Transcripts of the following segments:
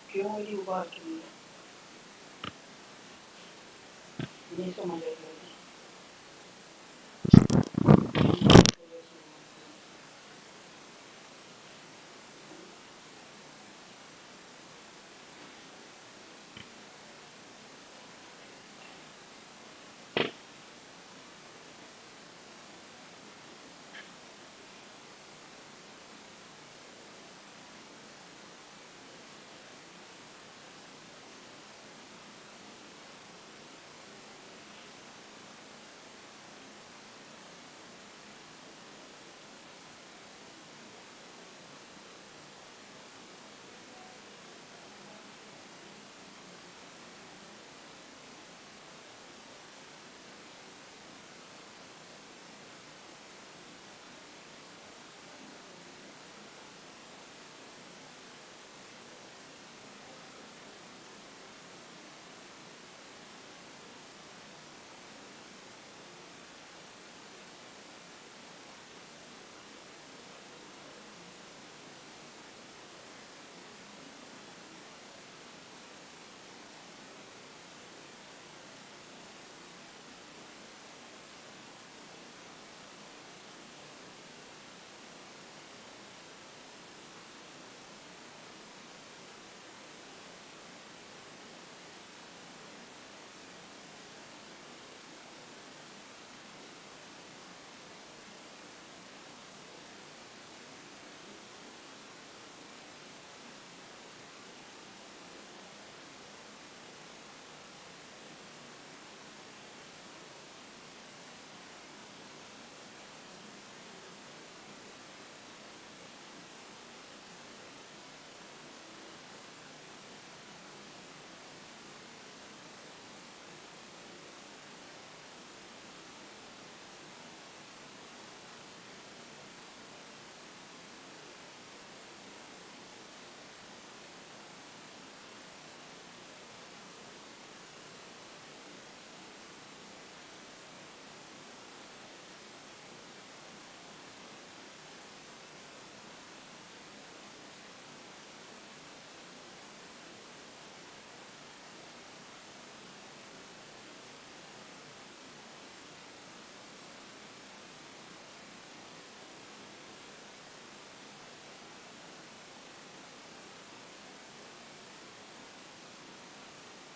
क्यों ये उबाल के लिए नहीं समझ आई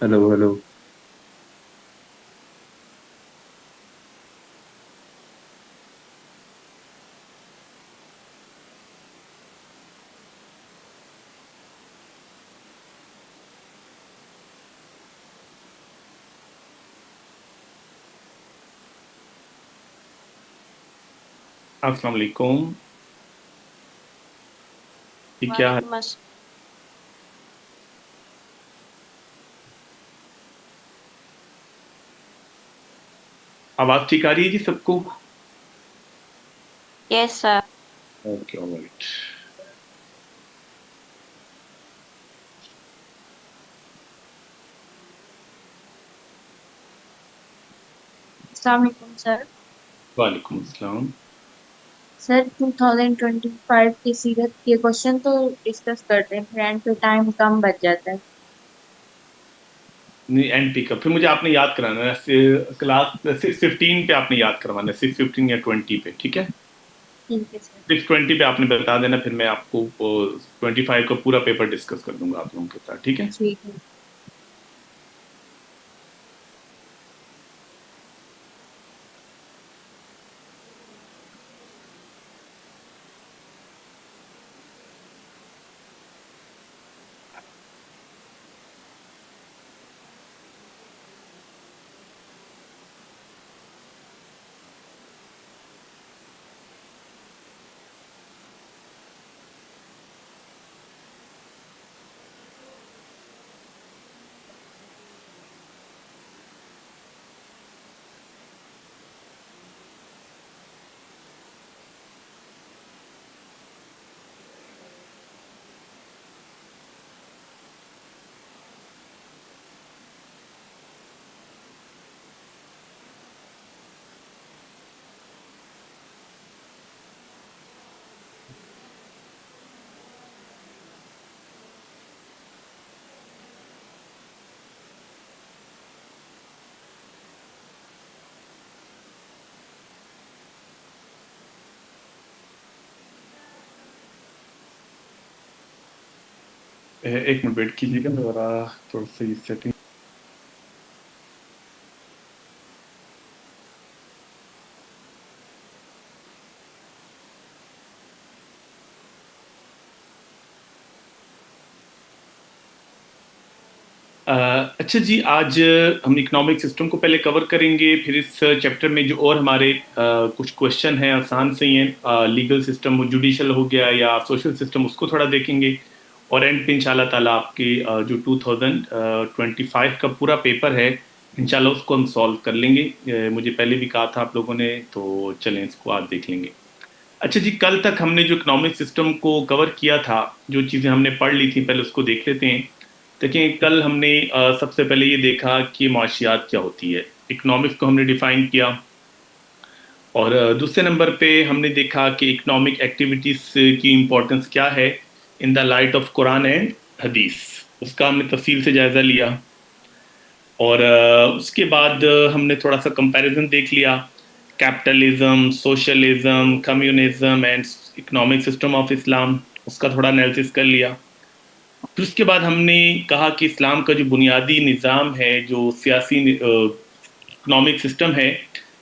हेलो हेलो। अस्सलाम वालेकुम। ये क्या है? वालेकुम अस्सलाम। आवाज ठीक आ रही है जी सबको? Yes sir. Okay, alright. अस्सलाम वालेकुम सर। वालेकुम अस्सलाम। सर 2025 के सीरत के क्वेश्चन तो डिस्कस करते हैं, फिर एंड पे टाइम कम बच जाता है। नहीं, एंड पिकअप फिर मुझे आपने याद कराना है, क्लास 6:15 पे आपने याद करवाना है, 6:15 या 20 पे, ठीक है? ठीक है सर। 6:20 पे आपने बता देना, फिर मैं आपको 25 का पूरा पेपर डिस्कस कर दूंगा आप लोगों के साथ, ठीक है? ठीक है। एक मिनट वेट कीजिएगा, मैं जरा थोड़ा सा सेटिंग। अच्छा जी, आज हम इकोनॉमिक सिस्टम को पहले कवर करेंगे, फिर इस चैप्टर में जो और हमारे कुछ क्वेश्चन हैं आसान से ही हैं, लीगल सिस्टम, जुडिशल हो गया या सोशल सिस्टम, उसको थोड़ा देखेंगे। और एंड पे इंशाल्लाह ताला आपके जो 2025 का पूरा पेपर है, इंशाल्लाह उसको हम सॉल्व कर लेंगे। मुझे पहले भी कहा था आप लोगों ने, तो चलें इसको आज देख लेंगे। अच्छा जी, कल तक हमने जो इकोनॉमिक सिस्टम को कवर किया था, जो चीज़ें हमने पढ़ ली थी, पहले उसको देख लेते हैं। देखिए, कल हमने सबसे पहले ये देखा कि माशियात क्या होती है। इकोनॉमिक्स को हमने डिफाइन किया। और दूसरे नंबर पे हमने देखा कि इकोनॉमिक एक्टिविटीज की इम्पोर्टेंस क्या है in the light of Quran and हदीस। उसका हमने तफसील से जायज़ा लिया। और उसके बाद हमने थोड़ा सा कंपैरिजन देख लिया, capitalism, socialism, communism and economic system of Islam, उसका थोड़ा एनालिसिस कर लिया। फिर उसके बाद हमने कहा कि इस्लाम का जो बुनियादी निज़ाम है, जो सियासी इकोनॉमिक सिस्टम है,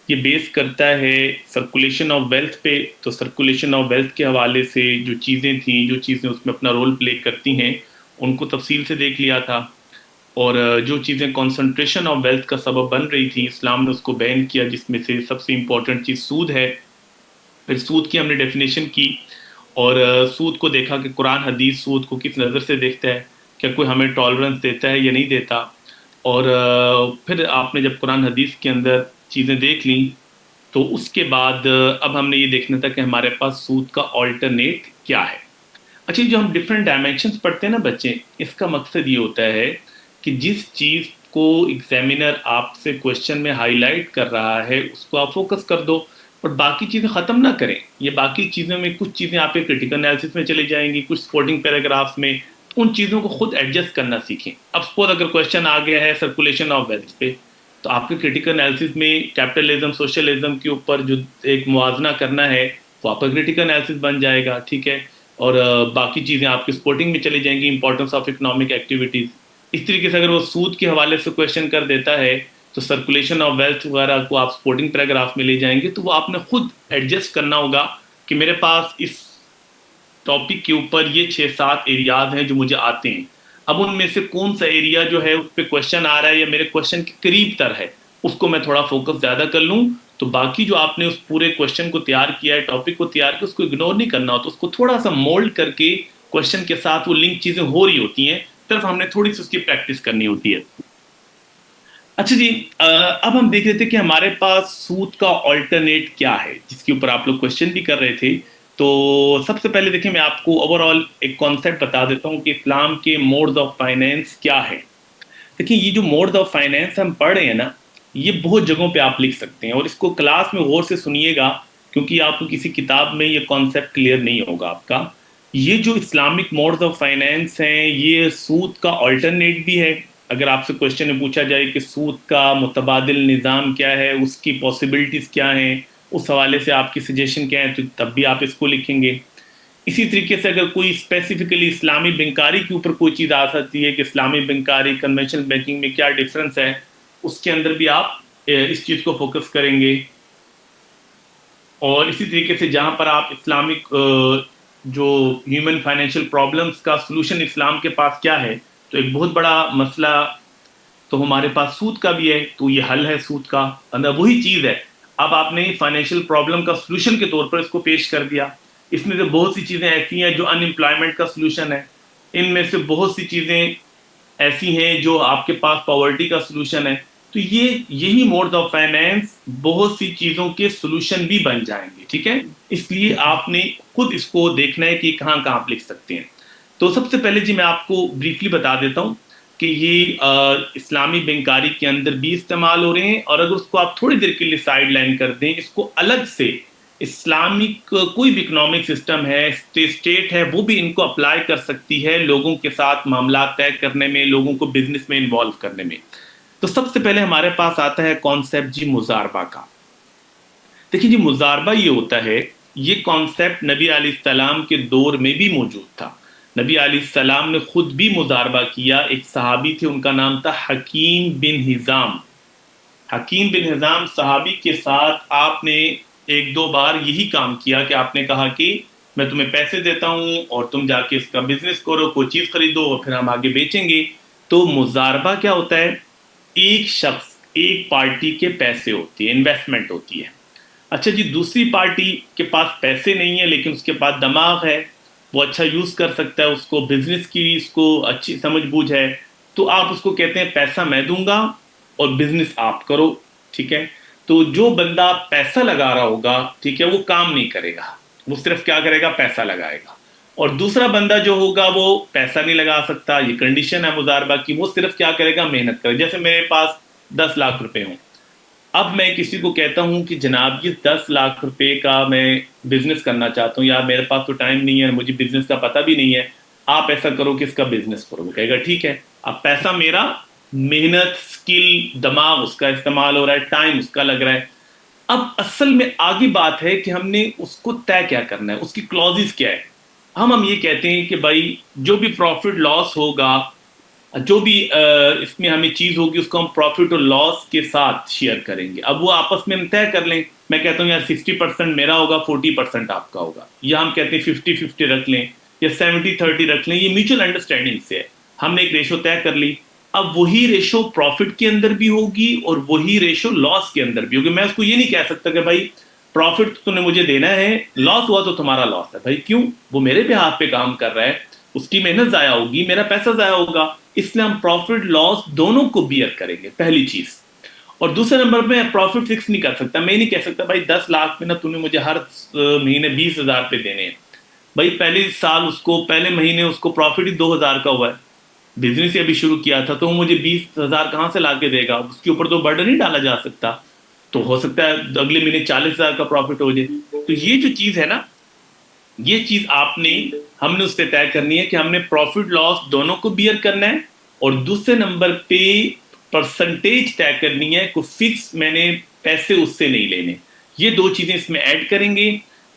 ये बेस करता है सर्कुलेशन ऑफ वेल्थ पे। तो सर्कुलेशन ऑफ वेल्थ के हवाले से जो चीज़ें थी, जो चीज़ें उसमें अपना रोल प्ले करती हैं, उनको तफसील से देख लिया था। और जो चीज़ें कंसंट्रेशन ऑफ वेल्थ का सबब बन रही थी, इस्लाम ने उसको बैन किया, जिसमें से सबसे इम्पोर्टेंट चीज़ सूद है। फिर सूद की हमने डेफिनेशन की। और सूद को देखा कि कुरान हदीस सूद को किस नज़र से देखता है, क्या कोई हमें टॉलरेंस देता है या नहीं देता। और फिर आपने जब कुरान हदीस के अंदर चीज़ें देख ली, तो उसके बाद अब हमने ये देखना था कि हमारे पास सूद का ऑल्टरनेट क्या है। अच्छा, जो हम डिफरेंट डायमेंशंस पढ़ते हैं ना बच्चे, इसका मकसद ये होता है कि जिस चीज़ को एग्जामिनर आपसे क्वेश्चन में हाईलाइट कर रहा है, उसको आप फोकस कर दो, और बाकी चीज़ें ख़त्म ना करें। ये बाकी चीज़ों में कुछ चीज़ें आपके क्रिटिकल एनालिसिस में चली जाएंगी, कुछ स्पोर्टिंग पैराग्राफ में। उन चीज़ों को खुद एडजस्ट करना सीखें। अब सपोज अगर क्वेश्चन आ गया है सर्कुलेशन ऑफ वेल्थ पे, तो आपके क्रिटिकल एनालिसिस में कैपिटलिज्म, सोशलिज्म के ऊपर जो एक मुआवजना करना है, वो आपका क्रिटिकल एनालिसिस बन जाएगा, ठीक है? और बाकी चीज़ें आपकी स्पोर्टिंग में चली जाएंगी, इंपॉर्टेंस ऑफ इकोनॉमिक एक्टिविटीज़। इस तरीके से अगर वो सूद के हवाले से क्वेश्चन कर देता है तो सर्कुलेशन ऑफ वेल्थ वगैरह को आप सपोर्टिंग पैराग्राफ में ले जाएंगे, तो वो आपने खुद एडजस्ट करना होगा कि मेरे पास इस टॉपिक के ऊपर ये 6-7 एरियाज हैं जो मुझे आते हैं, अब उनमें से कौन सा एरिया जो है उस पर क्वेश्चन आ रहा है या मेरे क्वेश्चन के करीब तर है, उसको मैं थोड़ा फोकस ज़्यादा कर लूँ, तो बाकी जो आपने उस पूरे क्वेश्चन को तैयार किया है, टॉपिक को तैयार किया, उसको इग्नोर नहीं करना होता, उसको थोड़ा सा मोल्ड करके क्वेश्चन के साथ वो लिंक चीज़ें हो रही होती हैं, सिर्फ हमने थोड़ी सी उसकी प्रैक्टिस करनी होती है। अच्छा जी, अब हम देख रहे थे कि हमारे पास सूद का ऑल्टरनेट क्या है, जिसके ऊपर आप लोग क्वेश्चन भी कर रहे थे। तो सबसे पहले देखिए, मैं आपको ओवरऑल एक कॉन्सेप्ट बता देता हूँ कि इस्लाम के मोड्स ऑफ फाइनेंस क्या है। देखिए, ये जो मोड्स ऑफ फाइनेंस हम पढ़ रहे हैं ना, ये बहुत जगहों पे आप लिख सकते हैं, और इसको क्लास में गौर से सुनिएगा, क्योंकि आपको किसी किताब में ये कॉन्सेप्ट क्लियर नहीं होगा आपका। ये जो इस्लामिक मोड्स ऑफ फाइनेंस हैं, ये सूद का ऑल्टरनेट भी है। अगर आपसे क्वेश्चन में पूछा जाए कि सूद का मुतबादिल निज़ाम क्या है, उसकी पॉसिबिलिटीज़ क्या हैं, उस हवाले से आपकी सजेशन क्या है, तो तब भी आप इसको लिखेंगे। इसी तरीके से अगर कोई स्पेसिफिकली इस्लामी बैंकारी के ऊपर कोई चीज़ आ सकती है कि इस्लामी बैंकारी कन्वेंशनल बैंकिंग में क्या डिफरेंस है, उसके अंदर भी आप इस चीज़ को फोकस करेंगे। और इसी तरीके से जहाँ पर आप इस्लामिक जो ह्यूमन फाइनेंशियल प्रॉब्लम्स का सलूशन इस्लाम के पास क्या है, तो एक बहुत बड़ा मसला तो हमारे पास सूद का भी है, तो ये हल है सूद का, अंदर वही चीज़ है। अब आपने फाइनेंशियल प्रॉब्लम का सलूशन के तौर पर इसको पेश कर दिया। इसमें से बहुत सी चीज़ें ऐसी हैं जो अनएम्प्लॉयमेंट का सलूशन है, इनमें से बहुत सी चीज़ें ऐसी हैं जो आपके पास पॉवर्टी का सलूशन है। तो ये यही मोड्स ऑफ फाइनेंस बहुत सी चीज़ों के सलूशन भी बन जाएंगे, ठीक है। इसलिए आपने खुद इसको देखना है कि कहाँ कहाँ आप लिख सकते हैं। तो सबसे पहले जी मैं आपको ब्रीफली बता देता हूँ कि ये इस्लामी बैंकारी के अंदर भी इस्तेमाल हो रहे हैं, और अगर उसको आप थोड़ी देर के लिए साइड लाइन कर दें, इसको अलग से इस्लामिक कोई भी इकोनॉमिक सिस्टम है, स्टेट है, वो भी इनको अप्लाई कर सकती है लोगों के साथ मामला तय करने में, लोगों को बिजनेस में इन्वॉल्व करने में। तो सबसे पहले हमारे पास आता है कॉन्सेप्ट जी मुजारबा का। देखिए जी, मुजारबा ये होता है, ये कॉन्सेप्ट नबी अलैहिस्सलाम के दौर में भी मौजूद था। नबी अलैहिस्सलाम ने खुद भी मुजारबा किया। एक सहाबी थे, उनका नाम था हकीम बिन हिजाम। हकीम बिन हिजाम सहाबी के साथ आपने एक दो बार यही काम किया कि आपने कहा कि मैं तुम्हें पैसे देता हूँ और तुम जाके इसका बिजनेस करो, कोई चीज़ खरीदो और फिर हम आगे बेचेंगे। तो मुजारबा क्या होता है? एक शख्स, एक पार्टी के पैसे होती है, इन्वेस्टमेंट होती है। अच्छा जी, दूसरी पार्टी के पास पैसे नहीं है लेकिन उसके पास दिमाग है, वो अच्छा यूज़ कर सकता है, उसको बिजनेस की इसको अच्छी समझ बूझ है, तो आप उसको कहते हैं पैसा मैं दूंगा और बिजनेस आप करो, ठीक है। तो जो बंदा पैसा लगा रहा होगा, ठीक है, वो काम नहीं करेगा, वो सिर्फ क्या करेगा, पैसा लगाएगा। और दूसरा बंदा जो होगा वो पैसा नहीं लगा सकता, ये कंडीशन है मुजारबा की, वो सिर्फ क्या करेगा, मेहनत करेगा। जैसे मेरे पास 10 लाख रुपए हों, अब मैं किसी को कहता हूँ कि जनाब ये 10 लाख रुपए का मैं बिजनेस करना चाहता हूँ, यार मेरे पास तो टाइम नहीं है, मुझे बिजनेस का पता भी नहीं है, आप ऐसा करो कि इसका बिजनेस करो। वो कहेगा ठीक है। अब पैसा मेरा, मेहनत, स्किल, दिमाग उसका इस्तेमाल हो रहा है, टाइम उसका लग रहा है। अब असल में आगे बात है कि हमने उसको तय क्या करना है, उसकी क्लॉजेस क्या है। हम ये कहते हैं कि भाई जो भी प्रॉफिट लॉस होगा, जो भी इसमें हमें चीज़ होगी, उसको हम प्रॉफिट और लॉस के साथ शेयर करेंगे। अब वो आपस में हम तय कर लें, मैं कहता हूँ यार 60% मेरा होगा, 40% आपका होगा, या हम कहते हैं 50-50 रख लें या 70-30 रख लें, ये म्यूचुअल अंडरस्टैंडिंग से है। हमने एक रेशो तय कर ली। अब वही रेशो प्रॉफिट के अंदर भी होगी और वही रेशो लॉस के अंदर भी होगी। मैं उसको ये नहीं कह सकता कि भाई प्रॉफिट तो तूने मुझे देना है, लॉस हुआ तो तुम्हारा लॉस है। भाई क्यों? वो मेरे पे हाथ पे काम कर रहा है, उसकी मेहनत ज़ाया होगी, मेरा पैसा ज़ाया होगा, इसलिए हम प्रॉफिट लॉस दोनों को बियर करेंगे, पहली चीज़। और दूसरे नंबर पे प्रॉफिट फिक्स नहीं कर सकता। मैं नहीं कह सकता भाई 10 लाख में ना तूने मुझे हर महीने 20,000 पे देने हैं। भाई पहले साल उसको, पहले महीने उसको प्रॉफिट ही 2,000 का हुआ है, बिजनेस ही अभी शुरू किया था, तो वो मुझे 20,000 कहाँ से ला के देगा? उसके ऊपर तो बर्डन नहीं डाला जा सकता। तो हो सकता है अगले महीने 40,000 का प्रॉफिट हो जाए। तो ये जो चीज़ है ना, ये चीज़ हमने उससे तय करनी है कि हमने प्रॉफिट लॉस दोनों को बियर करना है, और दूसरे नंबर पे परसेंटेज तय करनी है, को फिक्स मैंने पैसे उससे नहीं लेने। ये दो चीज़ें इसमें ऐड करेंगे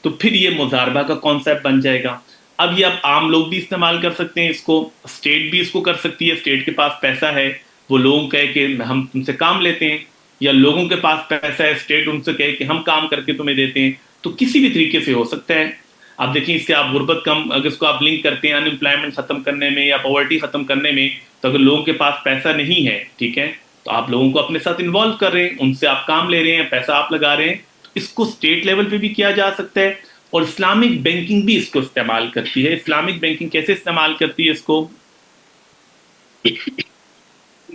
तो फिर ये मुजारबा का कॉन्सेप्ट बन जाएगा। अब ये आप आम लोग भी इस्तेमाल कर सकते हैं इसको, स्टेट भी इसको कर सकती है, स्टेट के पास पैसा है, वो लोगों कहे कि हम तुमसे काम लेते हैं, या लोगों के पास पैसा है, स्टेट उनसे कहे कि हम काम करके तुम्हें देते हैं। तो किसी भी तरीके से हो सकता है। आप देखिए, इससे आप गुर्बत कम, अगर इसको आप लिंक करते हैं अनएम्प्लॉयमेंट खत्म करने में या पॉवर्टी खत्म करने में, तो अगर लोगों के पास पैसा नहीं है, ठीक है, तो आप लोगों को अपने साथ इन्वॉल्व कर रहे हैं, उनसे आप काम ले रहे हैं, पैसा आप लगा रहे हैं। तो इसको स्टेट लेवल पे भी किया जा सकता है, और इस्लामिक बैंकिंग भी इसको इस्तेमाल करती है। इस्लामिक बैंकिंग कैसे इस्तेमाल करती है इसको, एक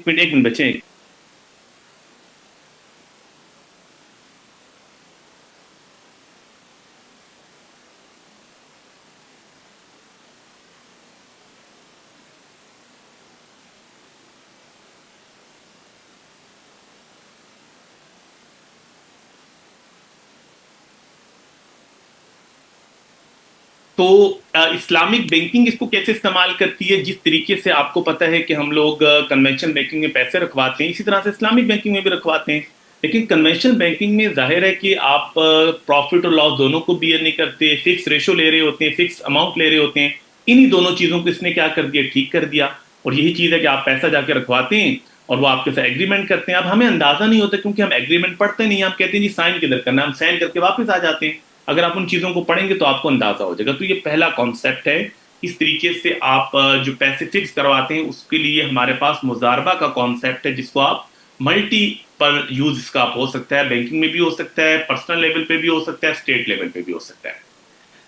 मिनट बचे। तो इस्लामिक बैंकिंग इसको कैसे इस्तेमाल करती है, जिस तरीके से आपको पता है कि हम लोग कन्वेंशनल बैंकिंग में पैसे रखवाते हैं, इसी तरह से इस्लामिक बैंकिंग में भी रखवाते हैं। लेकिन कन्वेंशनल बैंकिंग में जाहिर है कि आप प्रॉफिट और लॉस दोनों को बियर नहीं करते, फिक्स रेशो ले रहे होते हैं, फिक्स अमाउंट ले रहे होते हैं। इन्हीं दोनों चीज़ों को इसने क्या कर दिया, ठीक कर दिया। और यही चीज़ है कि आप पैसा जाके रखवाते हैं और वो आपके साथ एग्रीमेंट करते हैं। अब हमें अंदाजा नहीं होता, क्योंकि हम एग्रीमेंट पढ़ते नहीं, हम कहते हैं जी साइन किधर करना, हम साइन करके वापस आ जाते हैं। अगर आप उन चीज़ों को पढ़ेंगे तो आपको अंदाजा हो जाएगा। तो ये पहला कॉन्सेप्ट है। इस तरीके से आप जो पैसे फिक्स करवाते हैं, उसके लिए हमारे पास मुजारबा का कॉन्सेप्ट है, जिसको आप मल्टीपल यूज इसका आप हो सकता है, बैंकिंग में भी हो सकता है, पर्सनल लेवल पे भी हो सकता है, स्टेट लेवल पे भी हो सकता है।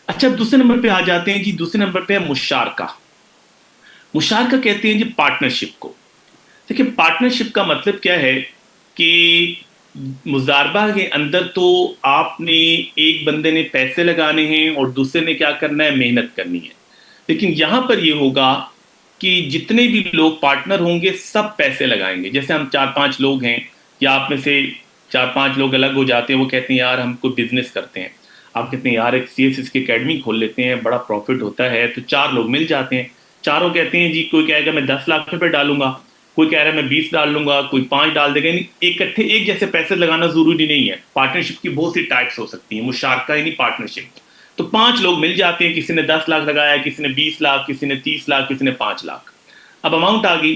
अच्छा, दूसरे नंबर पे आ जाते हैं जी। दूसरे नंबर पे है मुशारका। मुशारका कहते हैं जी पार्टनरशिप को। देखिए, पार्टनरशिप का मतलब क्या है कि मुजारबा के अंदर तो आपने, एक बंदे ने पैसे लगाने हैं और दूसरे ने क्या करना है, मेहनत करनी है। लेकिन यहां पर यह होगा कि जितने भी लोग पार्टनर होंगे सब पैसे लगाएंगे। जैसे हम 4-5 लोग हैं, या आप में से 4-5 लोग अलग हो जाते हैं, वो कहते हैं यार हम कोई बिजनेस करते हैं। आप कहते हैं यार एक सीएसएस की अकेडमी खोल लेते हैं, बड़ा प्रॉफिट होता है। तो 4 लोग मिल जाते हैं, चारों कहते हैं जी, कोई कहेगा मैं 10 लाख रुपए डालूंगा, कोई कह रहा है मैं 20 डाल लूंगा, कोई 5 डाल देगा। यानी इकट्ठे एक जैसे पैसे लगाना जरूरी नहीं है। पार्टनरशिप की बहुत सी टाइप्स हो सकती हैं, मुशारका यानी पार्टनरशिप। तो 5 लोग मिल जाते हैं, किसी ने 10 लाख लगाया, किसी ने 20 लाख, किसी ने 30 लाख, किसी ने 5 लाख। अब अमाउंट आ गई।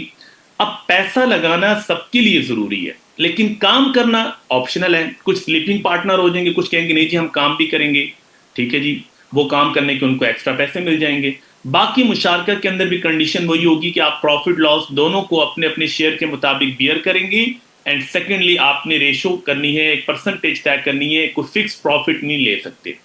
अब पैसा लगाना सबके लिए जरूरी है, लेकिन काम करना ऑप्शनल है। कुछ स्लीपिंग पार्टनर हो जाएंगे, कुछ कहेंगे नहीं जी हम काम भी करेंगे, ठीक है जी, वो काम करने के उनको एक्स्ट्रा पैसे मिल जाएंगे। बाकी मुशारका के अंदर भी कंडीशन वही होगी कि आप प्रॉफिट लॉस दोनों को अपने अपने शेयर के मुताबिक बियर करेंगे। एंड सेकेंडली आपने रेशो करनी है, एक परसेंटेज तय करनी है, कोई फिक्स प्रॉफिट नहीं ले सकते।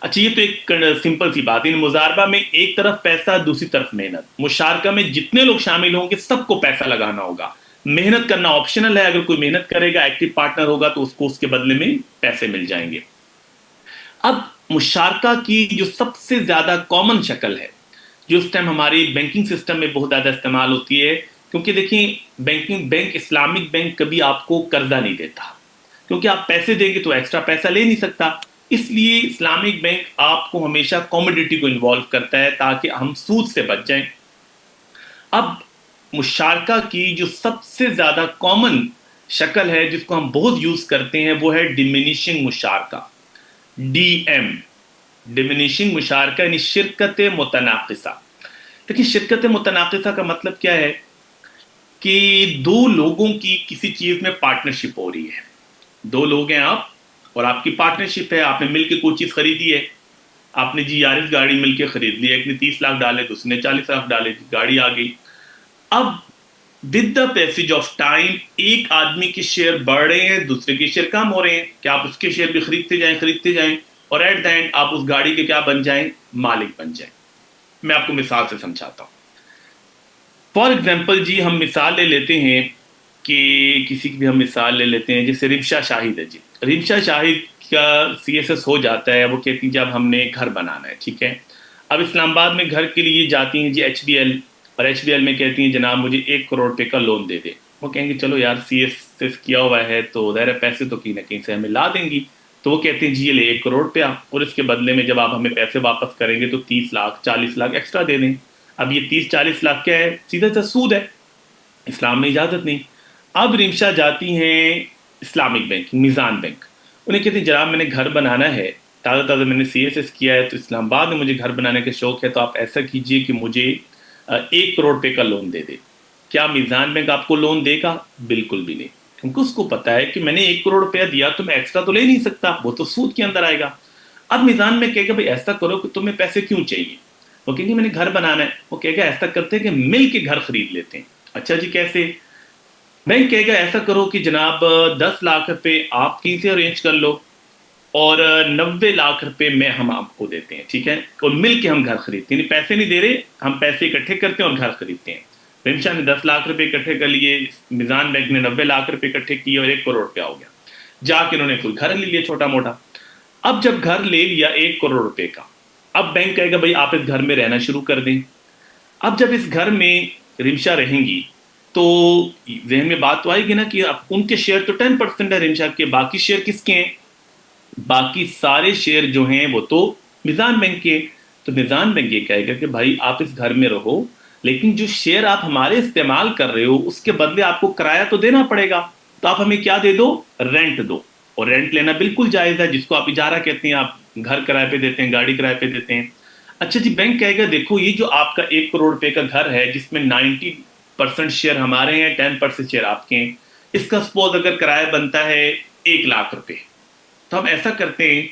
अच्छा, ये तो एक सिंपल सी बात है। मुजारबा में एक तरफ पैसा, दूसरी तरफ मेहनत। मुशारका में जितने लोग शामिल होंगे सबको पैसा लगाना होगा, मेहनत करना ऑप्शनल है। अगर कोई मेहनत करेगा, एक्टिव पार्टनर होगा, तो उसको उसके बदले में पैसे मिल जाएंगे। अब मुशारका की जो सबसे ज्यादा कॉमन शक्ल है, जो उस टाइम हमारी बैंकिंग सिस्टम में बहुत ज्यादा इस्तेमाल होती है, क्योंकि देखिए बैंक इस्लामिक बैंक कभी आपको कर्जा नहीं देता, क्योंकि आप पैसे देंगे तो एक्स्ट्रा पैसा ले नहीं सकता। इसलिए इस्लामिक बैंक आपको हमेशा कॉमोडिटी को इन्वॉल्व करता है, ताकि हम सूद से बच जाएं। अब मुशारका की जो सबसे ज्यादा कॉमन शक्ल है, जिसको हम बहुत यूज करते हैं, वो है डिमिनिशिंग मुशारका, डीएम। डिमिनिशिंग मुशारका यानी शिरकत मुतनाकिसा। देखिए, शिरकत मुतनाकिसा का मतलब क्या है कि दो लोगों की किसी चीज में पार्टनरशिप हो रही है। 2 लोग हैं आप, और आपकी पार्टनरशिप है, आपने मिलकर कोई चीज खरीदी है। आपने जी यारिस गाड़ी मिलकर खरीद ली, एक ने 30 लाख डाले, दूसरे ने 40 लाख डाले, गाड़ी आ गई। अब with the passage of time एक आदमी के शेयर बढ़ रहे हैं, दूसरे के शेयर कम हो रहे हैं। क्या आप उसके शेयर भी खरीदते जाएं, और एट द एंड आप उस गाड़ी के क्या बन जाएं, मालिक बन जाएं। मैं आपको मिसाल से समझाता हूं। फॉर एग्जाम्पल जी, हम मिसाल ले लेते हैं कि किसी की भी हम मिसाल ले लेते हैं, जैसे रिमशा शाहिद है जी। रिमशा शाहिद का सीएसएस हो जाता है, वो कहती हैं जब हमने घर बनाना है, ठीक है। अब इस्लामाबाद में घर के लिए जाती हैं जी एचबीएल, और एचबीएल में कहती हैं जनाब मुझे 1 करोड़ रुपए का लोन दे दे। वो कहेंगे चलो यार सीएसएस किया हुआ है तो ज़ाहिर है पैसे तो कहीं ना कहीं से हमें ला देंगी। तो वो कहते हैं जी ये ले 1 करोड़ रुपया, और इसके बदले में जब आप हमें पैसे वापस करेंगे तो 30 लाख 40 लाख एक्स्ट्रा दे दें। अब ये 30-40 लाख क्या है, सीधा सा सूद है, इस्लाम में इजाज़त नहीं। अब रिमशा जाती हैं इस्लामिक बैंक, मीज़ान बैंक, उन्हें कहते हैं जनाब मैंने घर बनाना है, ताज़ा ताज़ा मैंने CSS किया है, तो इस्लामाबाद में मुझे घर बनाने का शौक है, तो आप ऐसा कीजिए कि मुझे 1 करोड़ रुपए का लोन दे दे। क्या मीज़ान बैंक आपको लोन देगा? बिल्कुल भी नहीं, क्योंकि उसको पता है कि मैंने 1 करोड़ रुपया दिया तो मैं एक्स्ट्रा तो ले नहीं सकता, वो तो सूद के अंदर आएगा। अब मीज़ान में कहेगा भाई ऐसा करो कि तुम्हें पैसे क्यों चाहिए, वो कहेंगे मैंने घर बनाना है। वो कहेगा ऐसा करते हैं कि मिल के घर खरीद लेते हैं। अच्छा जी कैसे? बैंक कहेगा ऐसा करो कि जनाब 10 लाख रुपए आप कहीं से अरेंज कर लो और 90 लाख रुपए में हम आपको देते हैं, ठीक है, और मिल के हम घर खरीदते हैं, पैसे नहीं दे रहे, हम पैसे इकट्ठे करते हैं और घर खरीदते हैं। रिमशा ने 10 लाख रुपए इकट्ठे कर लिए, मिजान बैंक ने 90 लाख रुपए इकट्ठे किए और 1 करोड़ रुपया हो गया। जाके इन्होंने कोई घर ले लिया छोटा मोटा। अब जब घर ले लिया 1 करोड़ रुपए का, अब बैंक कहेगा भाई आप इस घर में रहना शुरू कर दें। अब जब इस घर में रिमशा रहेंगी तो जहन में बात तो आएगी ना कि अब उनके शेयर तो 10% है रिमशा के, बाकी शेयर किसके हैं? बाकी सारे शेयर जो हैं वो तो मिजान बैंक के। तो मिजान बैंक ये कहेगा कि भाई आप इस घर में रहो, लेकिन जो शेयर आप हमारे इस्तेमाल कर रहे हो उसके बदले आपको किराया तो देना पड़ेगा, तो आप हमें क्या दे दो? रेंट दो। और रेंट लेना बिल्कुल जायज़ है, जिसको आप इजारा कहते हैं, आप घर किराए पे देते हैं, गाड़ी किराए पे देते हैं। अच्छा जी, बैंक कहेगा देखो ये जो आपका 1 करोड़ रुपए का घर है जिसमें 90% शेयर हमारे हैं, 10% शेयर आपके हैं, इसका सपोज अगर किराया बनता है 1 लाख रुपए, तो हम ऐसा करते हैं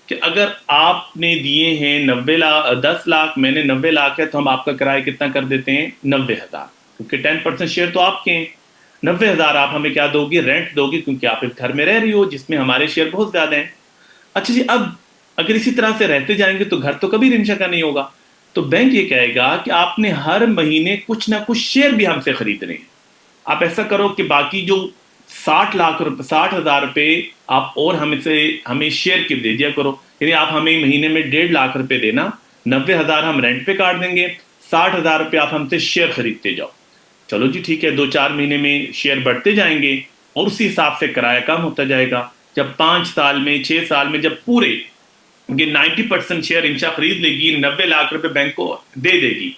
कि अगर आपने दिए हैं 90 लाख, 10 लाख, मैंने 90 लाख है, तो हम आपका किराया कितना कर देते हैं? 90,000, क्योंकि 10% शेयर तो आपके हैं। 90,000 आप हमें क्या दोगे? रेंट दोगे, क्योंकि आप इस घर में रह रही हो जिसमें हमारे शेयर बहुत ज्यादा हैं। अच्छा जी, अब अगर इसी तरह से रहते जाएंगे तो घर तो कभी रिमशा का नहीं होगा। तो बैंक ये कहेगा कि आपने हर महीने कुछ ना कुछ शेयर भी हमसे खरीदने हैं। आप ऐसा करो कि बाकी जो 60 लाख रुपए, 60,000 रुपए आप और हमें शेयर के दे दिया करो, यानी आप हमें महीने में 1.5 लाख रुपए देना, 90,000 हम रेंट पे काट देंगे, 60,000 रुपए आप हमसे शेयर खरीदते जाओ। चलो जी ठीक है, 2-4 महीने में शेयर बढ़ते जाएंगे और उसी हिसाब से किराया कम होता जाएगा। जब 5 साल में, 6 साल में, जब पूरे ये 90% शेयर इंशा खरीद लेगी, 90 लाख रुपए बैंक को दे देगी,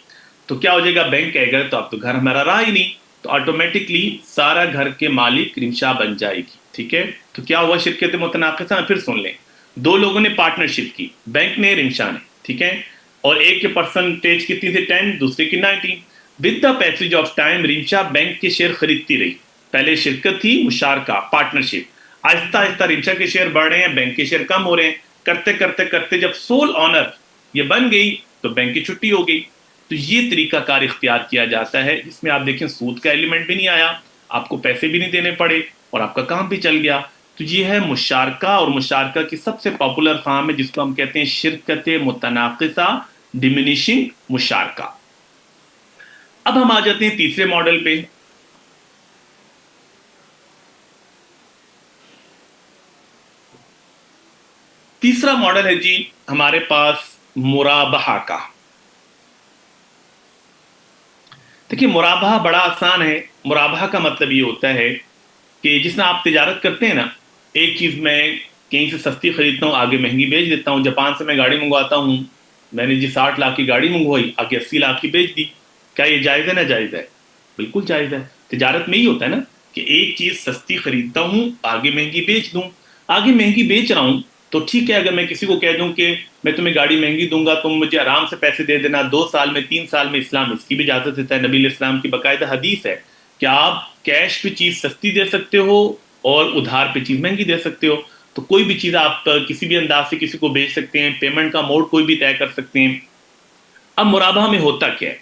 तो क्या हो जाएगा? बैंक कहेगा तो अब तो घर हमारा रहा ही नहीं, तो ऑटोमेटिकली सारा घर के मालिक रिमशा बन जाएगी। ठीक है, तो क्या हुआ? शिरकत मुतनाकिसा में फिर सुन लें, दो लोगों ने पार्टनरशिप की, बैंक ने, रिमशा ने, ठीक है, और एक के परसेंटेज कितनी थी? 10, दूसरे की 19। With the passage of time Rimsha bank के शेयर खरीदती रही। पहले शिरकत थी, मुशारका, पार्टनरशिप, आहिस्ता आहिस्ता रिमशा के शेयर बढ़ रहे हैं, बैंक के शेयर कम हो रहे हैं, करते करते करते जब सोल ऑनर ये बन गई तो बैंक की छुट्टी हो गई। तो ये तरीकाकार इख्तियार किया जाता है, इसमें आप देखें सूद का एलिमेंट भी नहीं आया, आपको पैसे भी नहीं देने पड़े और आपका काम भी चल गया। तो ये है मुशारका, और मुशारका की सबसे पॉपुलर फॉर्म है जिसको हम कहते हैं शिरकत मुतनाकिसा, डिमिनिशिंग मुशारका। अब हम आ जाते हैं तीसरे मॉडल पे। तीसरा मॉडल है जी हमारे पास मुराबहा का। देखिए मुराबहा बड़ा आसान है। मुराबहा का मतलब ये होता है कि जिसमें आप तिजारत करते हैं ना, एक चीज़ मैं कहीं से सस्ती खरीदता हूँ, आगे महंगी बेच देता हूँ। जापान से मैं गाड़ी मंगवाता हूँ, मैंने जी 60 लाख की गाड़ी मंगवाई, आगे 80 लाख की बेच दी। क्या ये जायज़ है? ना जायज़ है, बिल्कुल जायज़ है। तिजारत में ही होता है ना कि एक चीज़ सस्ती खरीदता हूँ, आगे महंगी बेच दूँ। आगे महंगी बेच रहा हूँ तो ठीक है, अगर मैं किसी को कह दूं कि मैं तुम्हें गाड़ी महंगी दूंगा, तुम मुझे आराम से पैसे दे देना, 2 साल में, 3 साल में, इस्लाम इसकी भी इजाजत देता है। नबी इस्लाम की बाकायदा हदीस है कि आप कैश पे चीज़ सस्ती दे सकते हो और उधार पे चीज़ महंगी दे सकते हो। तो कोई भी चीज़ आप किसी भी अंदाज से किसी को बेच सकते हैं, पेमेंट का मोड कोई भी तय कर सकते हैं। अब मुराबहा में होता क्या है?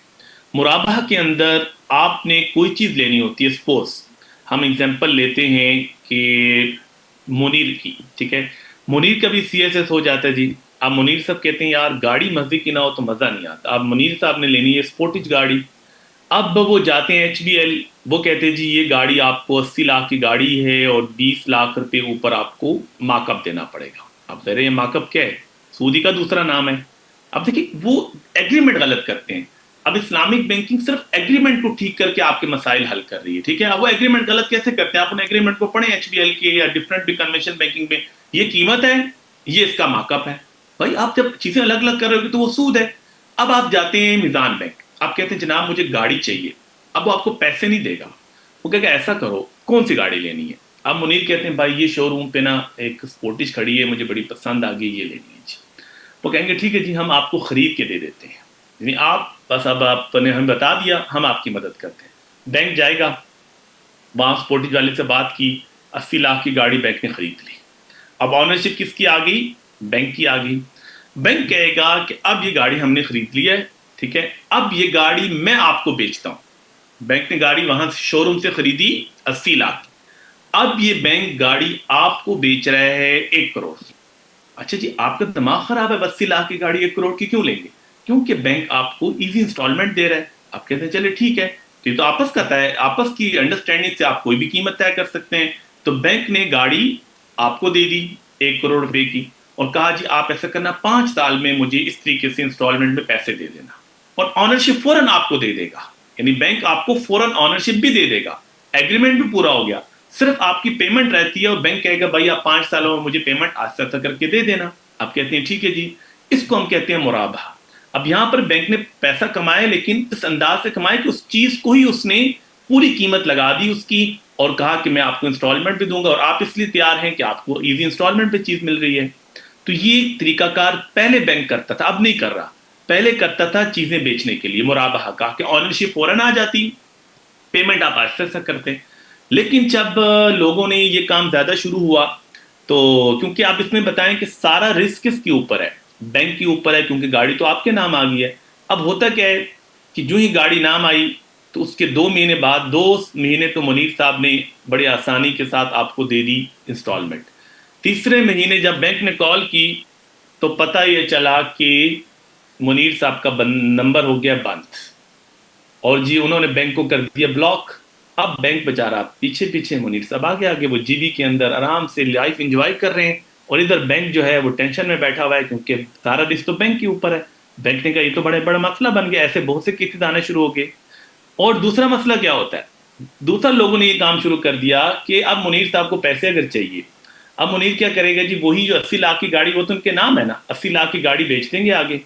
मुराबहा के अंदर आपने कोई चीज़ लेनी होती है। सपोज हम एग्जाम्पल लेते हैं कि मुनीर की, ठीक है, मुनीर का भी CSS हो जाता है जी। अब मुनीर साहब कहते हैं यार गाड़ी मस्जिद की ना हो तो मज़ा नहीं आता। अब मुनीर साहब ने लेनी है स्पोर्टिज गाड़ी। अब वो जाते हैं HBL, वो कहते हैं जी ये गाड़ी आपको 80 लाख की गाड़ी है और 20 लाख रुपए ऊपर आपको मार्कअप देना पड़ेगा। अब कह रहे हैं मार्कअप क्या है? सूदी का दूसरा नाम है। अब देखिए वो एग्रीमेंट गलत करते हैं। अब इस्लामिक बैंकिंग सिर्फ एग्रीमेंट को ठीक करके आपके मसाइल हल कर रही है, ठीक है। अब वो एग्रीमेंट गलत कैसे करते हैं? आप उन एग्रीमेंट को पढ़ें HBL के या डिफरेंट भी कन्वेंशन बैंकिंग में, ये कीमत है, ये इसका मार्कअप है। भाई आप जब चीजें अलग अलग कर रहे हो तो वो सूद है। अब आप जाते हैं मिजान बैंक, आप कहते हैं जनाब मुझे गाड़ी चाहिए। अब वो आपको पैसे नहीं देगा, वो कहेगा ऐसा करो कौन सी गाड़ी लेनी है। अब मुनीर कहते हैं भाई ये शोरूम पे ना एक स्पोर्टिज खड़ी है, मुझे बड़ी पसंद आ गई, ये ले लीजिए। वो कहेंगे ठीक है जी, हम आपको खरीद के दे देते हैं, यानी आप बस, अब आपने हमें बता दिया, हम आपकी मदद करते हैं। बैंक जाएगा, वहां स्पोर्टिज वाले से बात की, 80 लाख की गाड़ी बैंक ने खरीद ली। अब ऑनरशिप किसकी आ गई? बैंक की आ गई। बैंक कहेगा कि अब ये गाड़ी हमने खरीद ली है, ठीक है, अब ये गाड़ी मैं आपको बेचता हूं। बैंक ने गाड़ी वहां से शोरूम से खरीदी 80 लाख की। अब ये बैंक गाड़ी आपको बेच रहा है 1 करोड़। अच्छा जी, आपका दिमाग खराब है, 80 लाख की गाड़ी 1 करोड़ की क्यों लेंगे? क्योंकि बैंक आपको इजी इंस्टॉलमेंट दे रहा है। आप कहते हैं चले ठीक है, तो ये तो आपस का तय, आपस की अंडरस्टैंडिंग से आप कोई भी कीमत तय कर सकते हैं। तो बैंक ने गाड़ी आपको दे दी 1 करोड़ रुपए की, और कहा जी आप ऐसा करना, 5 साल में मुझे इस तरीके से इंस्टॉलमेंट में पैसे दे देना, और ऑनरशिप फौरन आपको दे देगा। यानी बैंक आपको फौरन ऑनरशिप भी दे देगा, एग्रीमेंट भी पूरा हो गया, सिर्फ आपकी पेमेंट रहती है, और बैंक कहेगा भाई आप 5 सालों में मुझे पेमेंट आस्ता आस्ता करके दे देना। आप कहते हैं ठीक है जी, इसको हम कहते हैं मुराबा। अब यहां पर बैंक ने पैसा कमाया, लेकिन इस अंदाज से कमाया कि उस चीज को ही उसने पूरी कीमत लगा दी उसकी, और कहा कि मैं आपको इंस्टॉलमेंट भी दूंगा, और आप इसलिए तैयार हैं कि आपको इजी इंस्टॉलमेंट पे चीज मिल रही है। तो ये तरीकाकार पहले बैंक करता था, अब नहीं कर रहा। पहले करता था चीजें बेचने के लिए मुराबा का, कि ऑनरशिप फौरन आ जाती, पेमेंट आप आस्ते आस्ते करते। लेकिन जब लोगों ने ये काम ज्यादा शुरू हुआ, तो क्योंकि आप इसमें बताएं कि सारा रिस्क किसके ऊपर है? बैंक के ऊपर है, क्योंकि गाड़ी तो आपके नाम आ गई है। अब होता क्या है कि जो ही गाड़ी नाम आई, तो उसके 2 महीने बाद, 2 महीने तो मुनीर साहब ने बड़े आसानी के साथ आपको दे दी इंस्टॉलमेंट। तीसरे महीने जब बैंक ने कॉल की, तो पता ये चला कि मुनीर साहब का नंबर हो गया बंद, और जी उन्होंने बैंक को कर दिया ब्लॉक। अब बैंक बेचारा पीछे पीछे, मुनीर साहब आगे आगे, वो जीबी के अंदर आराम से लाइफ एंजॉय कर रहे हैं, और इधर बैंक जो है वो टेंशन में बैठा हुआ है, क्योंकि सारा रिस्क तो बैंक के ऊपर है। बैंक ने कहा ये तो बड़े बड़ा मसला बन गया, ऐसे बहुत से केसेस आने शुरू हो गए। और दूसरा मसला क्या होता है? दूसरा लोगों ने ये काम शुरू कर दिया कि अब मुनीर साहब को पैसे अगर चाहिए, अब मुनीर क्या करेगा जी, वही जो 80 लाख की गाड़ी, वो तो उनके नाम है ना, 80 लाख की गाड़ी बेच देंगे आगे,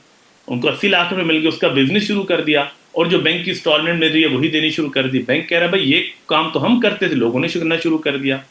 उनको 80 लाख रुपए मिल गए, उसका बिजनेस शुरू कर दिया, और जो बैंक की इंस्टॉलमेंट मिल रही है वही देनी शुरू कर दी। बैंक कह रहा है भाई ये काम तो हम करते थे, लोगों ने करना शुरू कर दिया।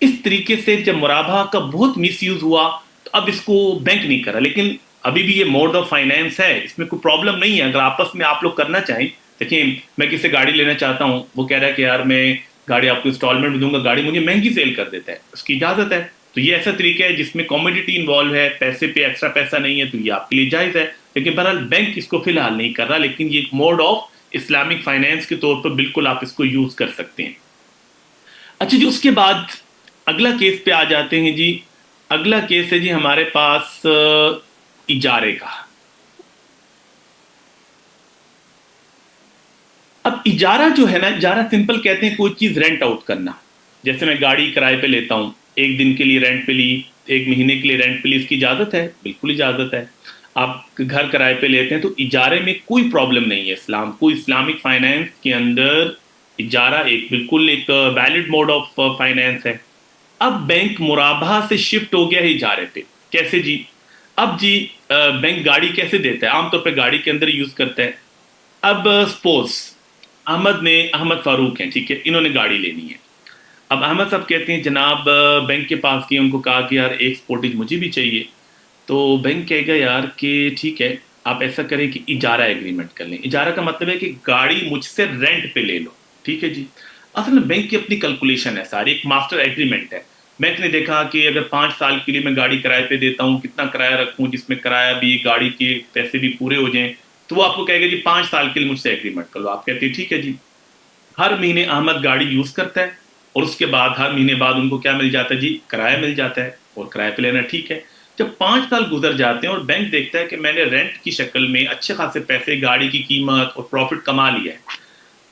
इस तरीके से जब मुराबा का बहुत मिस यूज हुआ, तो अब इसको बैंक नहीं करा। लेकिन अभी भी ये मोड ऑफ फाइनेंस है, इसमें कोई प्रॉब्लम नहीं है, अगर आपस में आप लोग करना चाहें। देखिए, मैं किसी गाड़ी लेना चाहता हूँ, वो कह रहा है कि यार मैं गाड़ी आपको इंस्टॉलमेंट में दूंगा, गाड़ी मुझे महंगी सेल कर देता है, उसकी इजाजत है। तो ये ऐसा तरीका है जिसमें कॉमोडिटी इन्वॉल्व है, पैसे पे एक्स्ट्रा पैसा नहीं है, तो ये आपके लिए जायज है। लेकिन बहरहाल बैंक इसको फिलहाल नहीं कर रहा, लेकिन ये एक मोड ऑफ इस्लामिक फाइनेंस के तौर पर बिल्कुल आप इसको यूज कर सकते हैं। अच्छा जी, उसके बाद अगला केस पे आ जाते हैं जी। अगला केस है जी हमारे पास इजारे का। अब इजारा जो है ना, इजारा सिंपल कहते हैं कोई चीज रेंट आउट करना। जैसे मैं गाड़ी किराए पे लेता हूं, 1 दिन के लिए रेंट पे ली, 1 महीने के लिए रेंट पे ली, इसकी इजाजत है, बिल्कुल इजाजत है। आप घर किराए पे लेते हैं, तो इजारे में कोई प्रॉब्लम नहीं है। इस्लाम को, इस्लामिक फाइनेंस के अंदर इजारा एक बिल्कुल एक वैलिड मोड ऑफ फाइनेंस है। अब बैंक मुराबा से शिफ्ट हो गया है इजारे पे। कैसे जी? अब जी बैंक गाड़ी कैसे देता है? आमतौर पे गाड़ी के अंदर यूज करता है। अब सपोज अहमद फारूक हैं, ठीक है, इन्होंने गाड़ी लेनी है। अब अहमद साहब कहते हैं जनाब, बैंक के पास गए, उनको कहा कि यार एक स्पोर्टेज मुझे भी चाहिए। तो बैंक कहेगा यार कि ठीक है, आप ऐसा करें कि इजारा एग्रीमेंट कर लें। इजारा का मतलब है कि गाड़ी मुझसे रेंट पे ले लो, ठीक है जी। असल में बैंक की अपनी कैलकुलेशन है सारी, एक मास्टर एग्रीमेंट है। बैंक ने देखा कि अगर 5 साल के लिए मैं गाड़ी किराए पे देता हूँ, कितना किराया रखूँ जिसमें किराया भी, गाड़ी के पैसे भी पूरे हो जाएं, तो वो आपको कहेगा जी 5 साल के लिए मुझसे एग्रीमेंट कर लो। आप कहते हैं ठीक है जी। हर महीने अहमद गाड़ी यूज करता है, और उसके बाद हर महीने बाद उनको क्या मिल जाता है जी? किराया मिल जाता है, और किराए पे लेना ठीक है। जब 5 साल गुजर जाते हैं और बैंक देखता है कि मैंने रेंट की शक्ल में अच्छे खासे पैसे, गाड़ी की कीमत और प्रॉफिट कमा लिया है,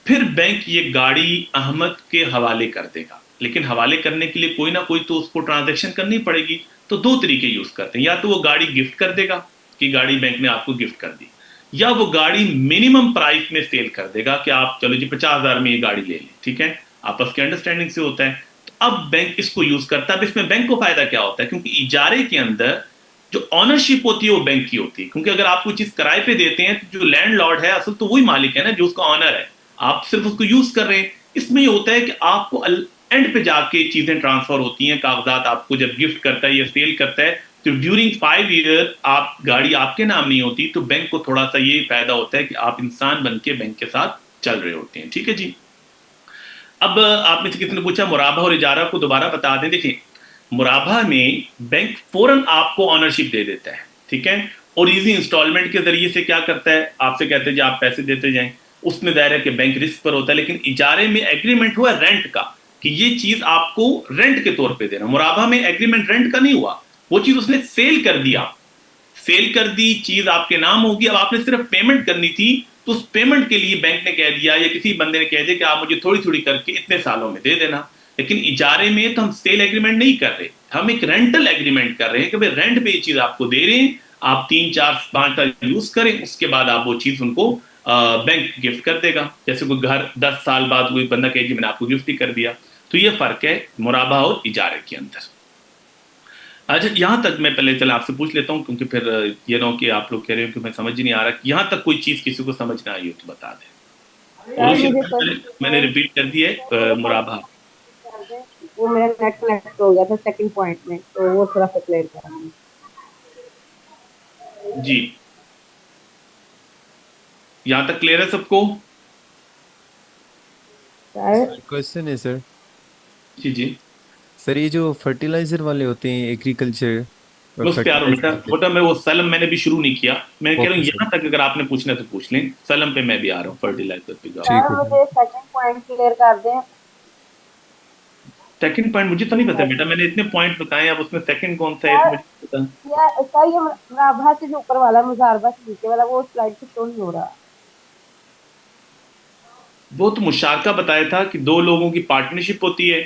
फिर बैंक ये गाड़ी अहमद के हवाले कर देगा। लेकिन हवाले करने के लिए कोई ना कोई तो उसको ट्रांजैक्शन करनी पड़ेगी। तो 2 तरीके यूज करते हैं, या तो वो गाड़ी गिफ्ट कर देगा कि गाड़ी बैंक ने आपको गिफ्ट कर दी, या वो गाड़ी मिनिमम प्राइस में सेल कर देगा कि आप चलो जी 50,000 में ये गाड़ी ले लें, ठीक है, आपस की अंडरस्टैंडिंग से होता है। तो अब बैंक इसको यूज करता है। अब इसमें बैंक को फायदा क्या होता है? क्योंकि इजारे के अंदर जो ऑनरशिप होती है वो बैंक की होती है, क्योंकि अगर आप कोई चीज किराए पे देते हैं तो जो लैंडलॉर्ड है असल तो वही मालिक है ना, जो उसका ऑनर है, आप सिर्फ उसको यूज कर रहे हैं। इसमें ये होता है कि आपको एंड पे जाके चीजें ट्रांसफर होती हैं, कागजात आपको जब गिफ्ट करता है या सेल करता है, तो ड्यूरिंग 5 ईयर आप गाड़ी आपके नाम नहीं होती, तो बैंक को थोड़ा सा ये फायदा होता है कि आप इंसान बन के बैंक के साथ चल रहे होते हैं। ठीक है जी। अब आप में से किसी ने पूछा मुराबा और इजारा को दोबारा बता दें। देखिए, मुराबा में बैंक फौरन आपको ऑनरशिप दे देता है, ठीक है, और इजी इंस्टॉलमेंट के जरिए से क्या करता है, आपसे कहते हैं जी आप पैसे देते जाएं, उसमें दायरा कि बैंक रिस्क पर होता है। लेकिन इजारे में एग्रीमेंट हुआ रेंट का, कि ये चीज आपको रेंट के तौर पे देना। मुराबा में एग्रीमेंट रेंट का नहीं हुआ, वो चीज उसने सेल कर दिया, सेल कर दी, चीज आपके नाम होगी, अब आपने सिर्फ पेमेंट करनी थी, तो उस पेमेंट के लिए बैंक ने कह दिया या किसी बंदे ने कह दिया कि आप मुझे थोड़ी थोड़ी करके इतने सालों में दे देना। लेकिन इजारे में तो हम सेल एग्रीमेंट नहीं कर रहे, हम एक रेंटल एग्रीमेंट कर रहे हैं कि भाई रेंट पे ये चीज आपको दे रहे हैं, आप 3 4 5 साल यूज करें, उसके बाद आप वो चीज उनको बैंक गिफ्ट कर देगा। जैसे कोई घर 10 साल बाद कोई बंदा कहे जी मैंने आपको गिफ्ट ही कर दिया। तो ये फर्क है मुराबा और इजारे के अंदर। अच्छा, यहाँ तक मैं पहले चला आपसे पूछ लेता हूँ, क्योंकि फिर ये ना हो कि आप लोग कह रहे हो कि मैं समझ ही नहीं आ रहा। यहाँ तक कोई चीज किसी को समझ ना आई हो तो बता दें। और सर उसी मुझे मैंने रिपीट कर दिया है मुराबा। वो मेरा नेट कनेक्ट हो गया था सेकंड पॉइंट में, तो वो थोड़ा सा क्लियर करा। जी, यहाँ तक क्लियर है सबको? सर क्वेश्चन है सर। जी जी, सर ये जो फर्टिलाइजर वाले होते हैं एग्रीकल्चर मैं उस पे आ रहा हूँ बेटा। बेटा मैं वो सलम मैंने भी शुरू नहीं किया, मैं कह रहा हूँ ओके यहाँ सर, तक अगर आपने पूछना है तो पूछ लें, सलम पे मैं भी आ रहा हूँ, फर्टिलाइजर पे जाओ। ठीक सर है सर। मुझे सेकंड पॉइंट क्लियर कर दें। सेकंड पॉइंट मुझे तो नहीं पता बेटा, मैंने इतने पॉइंट बताए, अब उसमें सेकंड कौन सा है तो सर मुझे नहीं पता। या सर ये मुराबा से जो ऊपर वाला मुजारबा से नीचे वाला वो स्लाइड से शो नहीं हो रहा। वो तो मुशारका बताया था कि दो लोगों की पार्टनरशिप होती है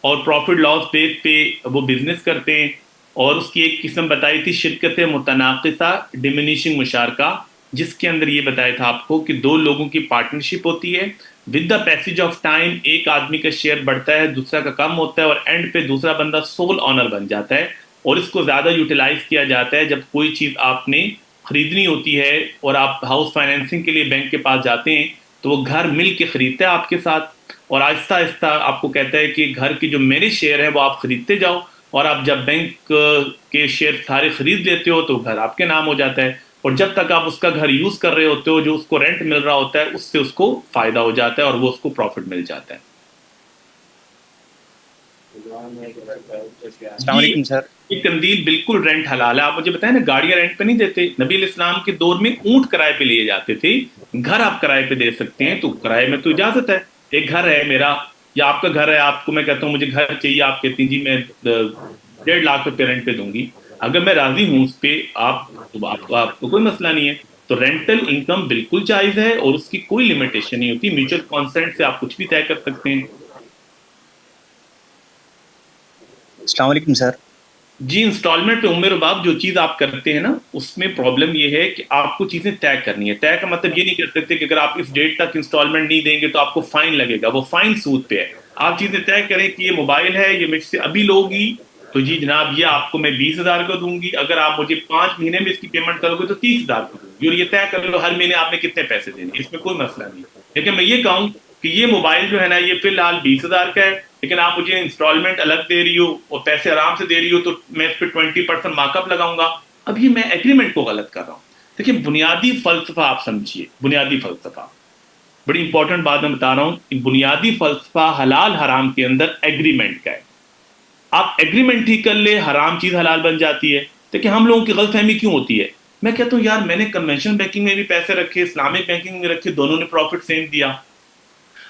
और प्रॉफिट लॉस बेस पे वो बिजनेस करते हैं, और उसकी एक किस्म बताई थी शिरकत मुतनाकिसा डिमिनिशिंग मुशारका, जिसके अंदर ये बताया था आपको कि दो लोगों की पार्टनरशिप होती है, with the passage of time एक आदमी का शेयर बढ़ता है, दूसरा का कम होता है, और एंड पे दूसरा बंदा सोल ऑनर बन जाता है। और इसको ज़्यादा यूटिलाइज किया जाता है जब कोई चीज़ आपने खरीदनी होती है और आप हाउस फाइनेंसिंग के लिए बैंक के पास जाते हैं, तो वो घर मिल के खरीदता है आपके साथ, और आहिस्ता आहिस्ता आपको कहता है कि घर के जो मेरे शेयर हैं वो आप खरीदते जाओ, और आप जब बैंक के शेयर सारे खरीद लेते हो तो घर आपके नाम हो जाता है, और जब तक आप उसका घर यूज कर रहे होते हो जो उसको रेंट मिल रहा होता है उससे उसको फायदा हो जाता है और वो उसको प्रॉफिट मिल जाता है। अस्सलाम वालेकुम सर। ये कंदील बिल्कुल रेंट हलाल है। आप मुझे बताएं ना, गाड़ियां रेंट पे नहीं देते, नबी इस्लाम के दौर में ऊंट किराए पे लिए जाते थे, घर आप किराए पे दे सकते हैं, तो किराए में तो इजाजत है। एक घर है मेरा या आपका घर है, आपको मैं कहता हूँ मुझे घर चाहिए, आप कहती जी मैं 1.5 लाख रुपये रेंट पे दूंगी, अगर मैं राजी हूँ उस पर, आपको कोई मसला नहीं है। तो रेंटल इनकम बिल्कुल जायज है और उसकी कोई लिमिटेशन नहीं होती, म्यूचुअल कॉन्सेंट से आप कुछ भी तय कर सकते हैं। अस्सलाम वालेकुम सर। जी, इंस्टॉलमेंट पे उम्र बाप जो चीज आप करते हैं ना, उसमें प्रॉब्लम ये है कि आपको चीजें तय करनी है। तय का मतलब ये नहीं कर सकते कि अगर आप इस डेट तक इंस्टॉलमेंट नहीं देंगे तो आपको फाइन लगेगा, वो फाइन सूद पे है। आप चीजें तय करें कि ये मोबाइल है, ये मुझसे अभी लोगी, तो जी जनाब ये आपको मैं 20,000 का दूंगी, अगर आप मुझे 5 महीने में इसकी पेमेंट करोगे तो 30,000 का दूंगी, और ये तय कर लो हर महीने आपने कितने पैसे देने, इसमें कोई मसला नहीं। लेकिन मैं ये कहूँ कि ये मोबाइल जो है ना ये फिलहाल 20,000 का है, लेकिन आप मुझे इंस्टॉलमेंट अलग दे रही हो और पैसे आराम से दे रही हो, तो मैं इस पर 20% मार्कअप लगाऊंगा। अब ये मैं एग्रीमेंट को गलत कर रहा हूँ। देखिए, बुनियादी फलसफा आप समझिए, बुनियादी फलसफा, बड़ी इंपॉर्टेंट बात मैं बता रहा हूँ। बुनियादी फलसफा हलाल हराम के अंदर एग्रीमेंट का है। आप एग्रीमेंट ही कर ले, हराम चीज हलाल बन जाती है। देखिए, हम लोगों की गलतफहमी क्यों होती है, मैं कहता हूँ यार मैंने कन्वेंशनल बैंकिंग में भी पैसे रखे, इस्लामिक बैंकिंग में रखे, दोनों ने प्रॉफिट सेम दिया।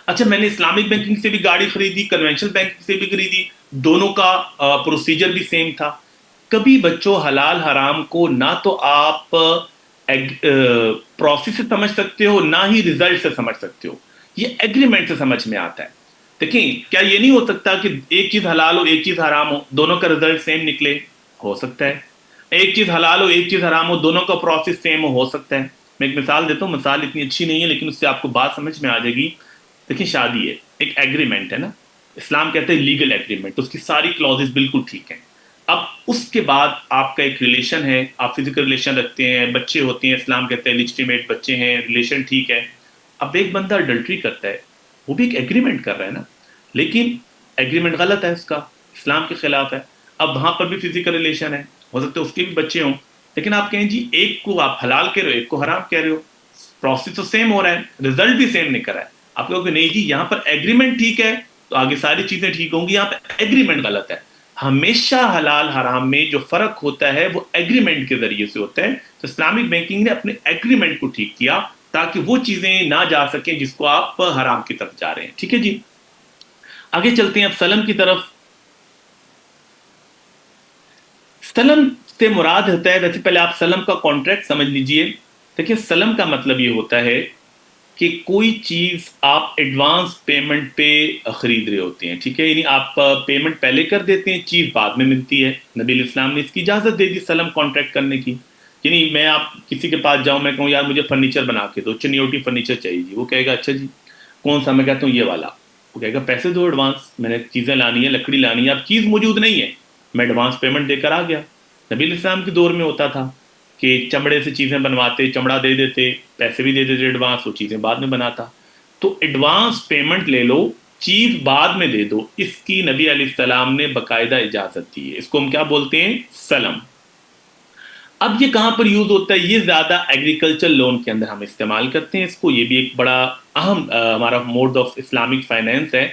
अच्छा, मैंने इस्लामिक बैंकिंग से भी गाड़ी खरीदी, कन्वेंशनल बैंकिंग से भी खरीदी, दोनों का प्रोसीजर भी सेम था। कभी बच्चों हलाल हराम को ना तो आप प्रोसेस से समझ सकते हो ना ही रिजल्ट से समझ सकते हो, ये एग्रीमेंट से समझ में आता है। देखिए, क्या ये नहीं हो सकता कि एक चीज हलाल हो एक चीज हराम हो, दोनों का रिजल्ट सेम निकले? हो सकता है। एक चीज हलाल हो एक चीज हराम हो, दोनों का प्रोसेस सेम हो सकता है। मैं एक मिसाल देता हूँ, मिसाल इतनी अच्छी नहीं है लेकिन उससे आपको बात समझ में आ जाएगी। देखिए, शादी है, एक एग्रीमेंट है ना, इस्लाम कहते हैं लीगल एग्रीमेंट, उसकी सारी क्लॉजेस बिल्कुल ठीक हैं। अब उसके बाद आपका एक रिलेशन है, आप फिजिकल रिलेशन रखते हैं, बच्चे होते हैं, इस्लाम कहते हैं लिजिटिमेट बच्चे हैं, रिलेशन ठीक है। अब एक बंदा अडल्ट्री करता है, वो भी एक एग्रीमेंट कर रहा है ना, लेकिन एग्रीमेंट गलत है, उसका इस्लाम के खिलाफ है। अब वहां पर भी फिजिकल रिलेशन है, हो सकता है उसके भी बच्चे हों, लेकिन आप कहें जी एक को आप हलाल कह रहे हो, एक को हराम कह रहे हो, प्रोसेस तो सेम हो रहा है, रिजल्ट भी सेम निकल रहा है। आप कहोगे नहीं जी यहाँ पर एग्रीमेंट ठीक है तो आगे सारी चीजें ठीक होंगी, यहाँ पर एग्रीमेंट गलत है। हमेशा हलाल हराम में जो फर्क होता है वो एग्रीमेंट के जरिए से होता है। तो इस्लामिक बैंकिंग ने अपने एग्रीमेंट को ठीक किया ताकि वो चीजें ना जा सके जिसको आप हराम की तरफ जा रहे हैं। ठीक है जी, आगे चलते हैं अब सलम की तरफ। सलम से मुराद होता है, वैसे पहले आप सलम का कॉन्ट्रैक्ट समझ लीजिए। देखिए सलम का मतलब ये होता है कि कोई चीज आप एडवांस पेमेंट पे खरीद रहे होते हैं, ठीक है, यानी आप पेमेंट पहले कर देते हैं, चीज बाद में मिलती है। नबी इस्लाम ने इसकी इजाजत दे दी सलम कॉन्ट्रैक्ट करने की। यानी मैं आप किसी के पास जाऊं, मैं कहूँ यार मुझे फर्नीचर बना के दो, चनियोटी फर्नीचर चाहिए जी, वो कहेगा अच्छा जी कौन सा, मैं कहता हूँ ये वाला, वो कहेगा पैसे दो एडवांस, मैंने चीजें लानी है, लकड़ी लानी है, अब चीज मौजूद नहीं है, मैं एडवांस पेमेंट देकर आ गया। नबी इस्लाम के दौर में होता था कि चमड़े से चीज़ें बनवाते, चमड़ा दे देते, पैसे भी दे देते एडवांस, वो चीज़ें बाद में बनाता। तो एडवांस पेमेंट ले लो, चीज़ बाद में दे दो, इसकी नबी अलैहिस्सलाम ने बाकायदा इजाज़त दी है। इसको हम क्या बोलते हैं, सलम। अब ये कहाँ पर यूज़ होता है, ये ज़्यादा एग्रीकल्चर लोन के अंदर हम इस्तेमाल करते हैं इसको। ये भी एक बड़ा अहम हमारा मोड ऑफ इस्लामिक फाइनेंस है।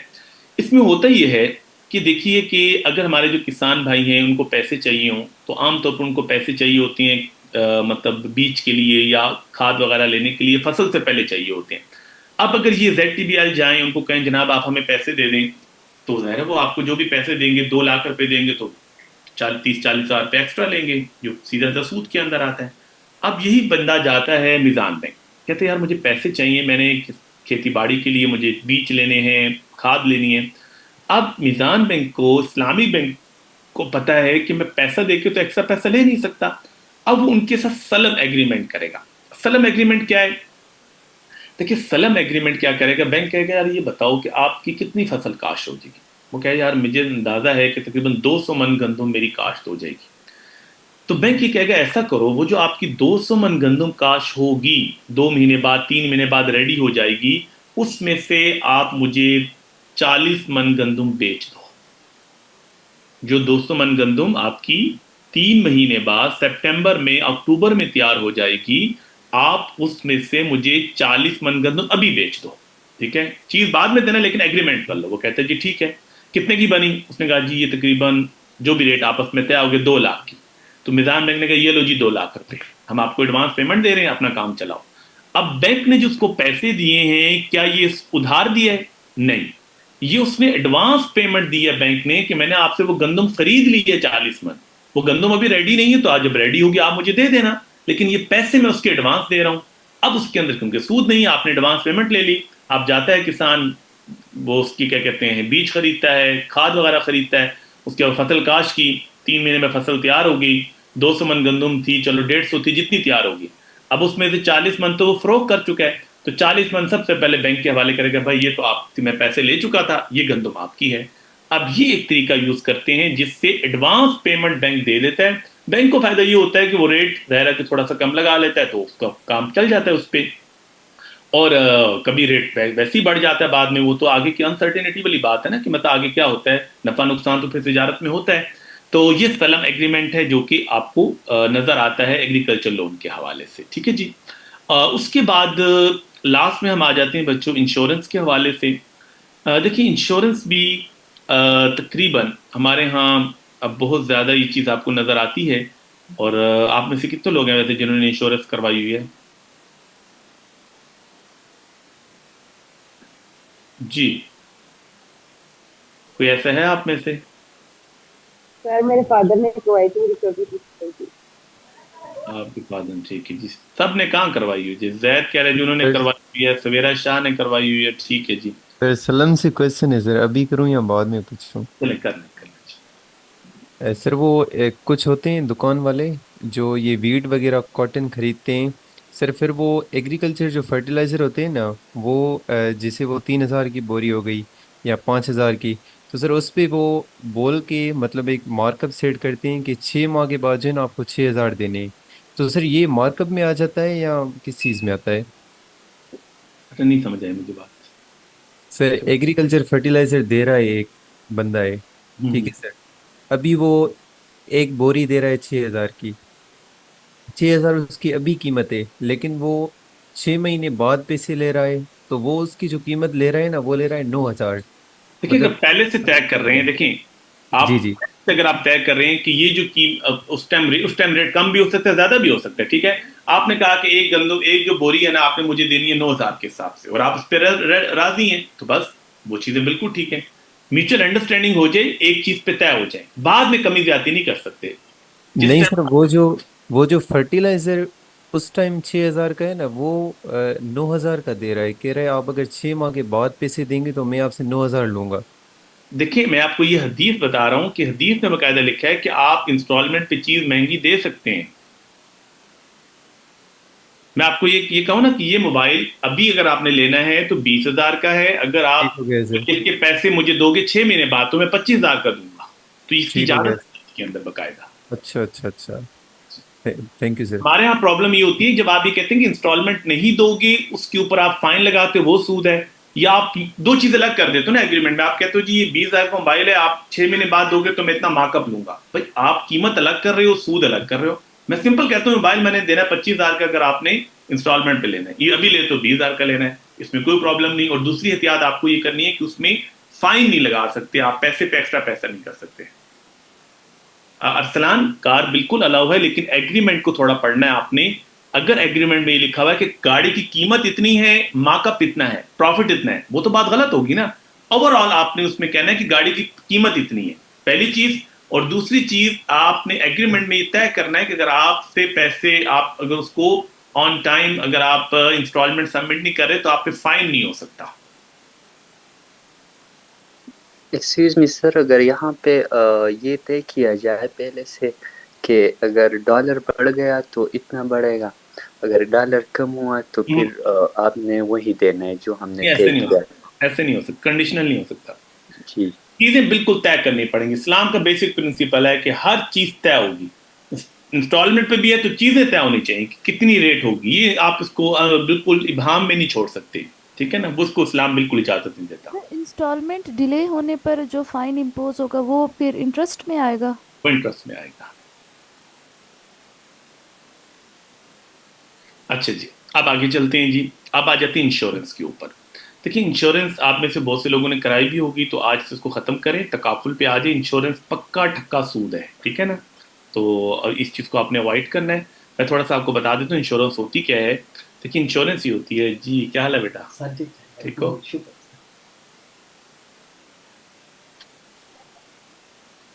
इसमें होता ये है कि देखिए कि अगर हमारे जो किसान भाई हैं उनको पैसे चाहिए हों तो आमतौर पर उनको पैसे चाहिए होते हैं मतलब बीज के लिए या खाद वगैरह लेने के लिए, फसल से पहले चाहिए होते हैं। अब अगर ये ZTBL जाएं, उनको कहें जनाब आप हमें पैसे दे दें, तो ज़ाहिर है वो आपको जो भी पैसे देंगे 2 लाख रुपए देंगे तो 30-40 हज़ार रुपये एक्स्ट्रा लेंगे, जो सीधा सा सूद के अंदर आता है। अब यही बंदा जाता है मीज़ान बैंक, कहते हैं यार मुझे पैसे चाहिए, मैंने खेती बाड़ी के लिए मुझे बीज लेने हैं, खाद लेनी है। अब मीज़ान बैंक को, इस्लामी बैंक को पता है कि मैं पैसा देके तो एक्स्ट्रा पैसा ले नहीं सकता। अब वो उनके साथ सलम एग्रीमेंट करेगा। सलम एग्रीमेंट क्या है, देखिए सलम एग्रीमेंट क्या करेगा, बैंक कहेगा यार ये बताओ कि आपकी कितनी फसल काश्त हो जाएगी। वो कहे यार मुझे अंदाजा है कि तकरीबन 200 मन गंदम मेरी काश्त हो जाएगी। तो बैंक ये कहेगा ऐसा करो, वो जो आपकी 200 मन गंदम काश्त होगी 2 महीने बाद 3 महीने बाद रेडी हो जाएगी, उसमें से आप मुझे 40 मन गंदम बेच दो। जो 200 मन गंदम आपकी 3 महीने बाद सितंबर में अक्टूबर में तैयार हो जाएगी, आप उसमें से मुझे 40 मन गंदम अभी बेच दो। ठीक है, चीज बाद में देना लेकिन एग्रीमेंट कर लो। वो कहते हैं जी ठीक है, कितने की बनी, उसने कहा जी ये तकरीबन जो भी रेट आपस में तय हो गए 2 लाख की। तो मिजान बैंक ने कहा ये लो जी 2 लाख रुपए, हम आपको एडवांस पेमेंट दे रहे हैं, अपना काम चलाओ। अब बैंक ने जो उसको पैसे दिए हैं, क्या ये उधार दिया है, नहीं, ये उसने एडवांस पेमेंट दी है बैंक ने कि मैंने आपसे वो गंदम खरीद ली है 40 मन, वो गंदम अभी रेडी नहीं है, तो आज जब रेडी होगी आप मुझे दे देना, लेकिन ये पैसे मैं उसके एडवांस दे रहा हूं। अब उसके अंदर क्योंकि सूद नहीं है, आपने एडवांस पेमेंट ले ली। अब जाता है किसान, वो उसकी क्या कहते हैं बीज खरीदता है, खाद वगैरह खरीदता है, उसके बाद फसल काश की, 3 महीने में फसल तैयार हो गई, 200 मन गंदम थी, चलो 150 थी, जितनी तैयार होगी। अब उसमें से 40 मन तो वो फरोख कर चुका है, तो 40 मन सबसे पहले बैंक के हवाले करेगा, भाई ये तो आप मैं पैसे ले चुका था, ये गंदम आपकी है। अब ये एक तरीका यूज करते हैं जिससे एडवांस पेमेंट बैंक दे देता है। बैंक को फायदा ये होता है कि वो रेट ज़ाहिर है कि थोड़ा सा कम लगा लेता है, तो उसका काम चल जाता है उस पर। और कभी रेट वैसे ही बढ़ जाता है बाद में, वो तो आगे की अनसर्टेनिटी वाली बात है ना कि मतलब आगे क्या होता है, नफा नुकसान तो फिर तिजारत में होता है। तो ये सलम एग्रीमेंट है जो कि आपको नजर आता है एग्रीकल्चर लोन के हवाले से। ठीक है जी, उसके बाद लास्ट में हम आ जाते हैं बच्चों इंश्योरेंस के हवाले से। देखिए इंश्योरेंस भी तकरीबन हमारे यहाँ अब बहुत ज़्यादा ये चीज़ आपको नज़र आती है। और आप में से कितने लोग हैं वैसे जिन्होंने इंश्योरेंस करवाई हुई है जी, कोई ऐसा है आप में से? सर मेरे फादर ने करवाई थी, मेरी छोटी सिस्टर की। आपके फादर, ठीक है जी। सब ने कहाँ करवाई हुई है? जैद कह रहे हैं जिन्होंने करवाई हुई है, सवेरा शाह ने करवाई हुई है, ठीक है जी। सर सलम से क्वेश्चन है सर, अभी करूं या बाद में पूछूं? चलें कर लें। सर वो कुछ होते हैं दुकान वाले जो ये वीट वगैरह कॉटन खरीदते हैं सर, फिर वो एग्रीकल्चर जो फर्टिलाइज़र होते हैं ना वो जैसे वो 3,000 की बोरी हो गई या 5,000 की, तो सर उस पे वो बोल के मतलब एक मार्कअप सेट करते हैं कि 6 माह के बाद जो है ना आपको 6,000 देने हैं। तो सर ये मार्कअप में आ जाता है या किस चीज़ में आता है? अच्छा नहीं समझ आई मुझे बात। सर एग्रीकल्चर फर्टिलाइज़र दे रहा है एक, बंदा है, ठीक है सर। अभी वो एक बोरी दे रहा है 6,000 की, 6,000 उसकी अभी कीमत है, लेकिन वो 6 महीने बाद पैसे ले रहा है, तो वो उसकी जो कीमत ले रहा है ना, वो ले रहा है 9,000। देखिए, अगर मतलब पहले से तय कर रहे हैं, देखें जी आप, जी अगर आप तय कर रहे हैं कि ये जो उस टाइम रेट कम भी हो सकता है, ज्यादा भी हो सकता है, ठीक है। आपने कहा कि एक जो बोरी है ना, आपने मुझे देनी है 9,000 के हिसाब से, और आप उस पर राजी हैं, तो बस वो चीजें बिल्कुल ठीक है। म्यूचुअल अंडरस्टैंडिंग हो जाए, एक चीज पे तय हो जाए, बाद में कमी ज्यादा नहीं कर सकते। जिस नहीं सर, टाइम वो जो फर्टिलाइजर उस टाइम 6,000 का है ना, वो 9,000 का दे रहा है, कह रहा है आप अगर 6 माह के बाद पैसे देंगे तो मैं आपसे 9,000 लूंगा। देखिए, मैं आपको ये हदीस बता रहा हूँ कि हदीस में बकायदा लिखा है कि आप इंस्टॉलमेंट पे चीज महंगी दे सकते हैं। मैं आपको ये कहूँ ना कि ये मोबाइल अभी अगर आपने लेना है तो 20,000 का है, अगर ठीक आप हो गया सर। इसके पैसे मुझे दोगे 6 महीने बाद तो मैं 25,000 का दूंगा। तो इसकी ठीक हो गया। इजाजत है इसके अंदर बकायदा। अच्छा अच्छा अच्छा। Thank you sir. हमारे यहाँ प्रॉब्लम ये होती है, जब आप ये कहते हैं कि इंस्टॉलमेंट नहीं दोगे, उसके ऊपर आप फाइन लगाते हो, वो सूद है। या आप दो चीज अलग कर देते हो ना एग्रीमेंट में, आप कहते हो जी ये 20,000 का मोबाइल है, आप 6 महीने बाद दोगे तो मैं इतना मार्कअप लूंगा। भाई, आप कीमत अलग कर रहे हो, सूद अलग कर रहे हो। मैं सिंपल कहता हूँ मोबाइल मैंने देना है 25,000 का, अगर आपने इंस्टॉलमेंट पे लेना है, ये अभी ले तो 20,000 का लेना है, इसमें कोई प्रॉब्लम नहीं। और दूसरी एहतियात आपको ये करनी है कि उसमें फाइन नहीं लगा सकते, आप पैसे पे एक्स्ट्रा पैसा नहीं कर सकते। अरसलान, कार बिल्कुल अलाउ है, लेकिन एग्रीमेंट को थोड़ा पढ़ना है आपने। अगर एग्रीमेंट में ये लिखा हुआ है कि गाड़ी की कीमत इतनी है, मार्कअप इतना है, प्रॉफिट इतना है, वो तो बात गलत होगी ना। ओवरऑल आपने उसमें कहना है कि गाड़ी की कीमत इतनी है, पहली चीज। और दूसरी चीज, आपने एग्रीमेंट में ये तय करना है कि अगर आपसे पैसे, आप अगर उसको ऑन टाइम अगर आप इंस्टॉलमेंट सबमिट नहीं कर रहे तो आप पे फाइन नहीं हो सकता। एक्सक्यूज मी सर, अगर यहाँ पे ये तय किया जाए पहले से कि अगर डॉलर बढ़ गया तो इतना बढ़ेगा, अगर डॉलर कम हुआ तो फिर आपने वही देना है जो हमने ऐसे तय नहीं हो किया। सकता, ऐसे नहीं हो सकता, कंडीशनल नहीं हो सकता। जी चीजें बिल्कुल तय करनी पड़ेंगी। इस्लाम का बेसिक प्रिंसिपल है कि हर चीज तय होगी। इंस्टॉलमेंट पे भी है तो चीजें तय होनी चाहिए कि कितनी रेट होगी, ये आप इसको बिल्कुल इबाहम में नहीं छोड़ सकते, ठीक है ना। उसको इस्लाम बिल्कुल इजाजत नहीं देता। इंस्टॉलमेंट डिले होने पर जो फाइन इम्पोज होगा वो फिर इंटरेस्ट में आएगा? वो इंटरेस्ट में आएगा। अच्छा जी, अब आगे चलते हैं जी। अब आ जाते हैं इंश्योरेंस के ऊपर। देखिए, इंश्योरेंस आप में से बहुत से लोगों ने कराई भी होगी, तो आज से इसको ख़त्म करें, तकाफुल पे आ जाए। इंश्योरेंस पक्का ठक्का सूद है, ठीक है ना। तो इस चीज़ को आपने अवॉइड करना है। मैं थोड़ा सा आपको बता देता हूँ इंश्योरेंस होती क्या है। देखिए, इंश्योरेंस ये होती है जी। क्या हाल है बेटा, ठीक हो?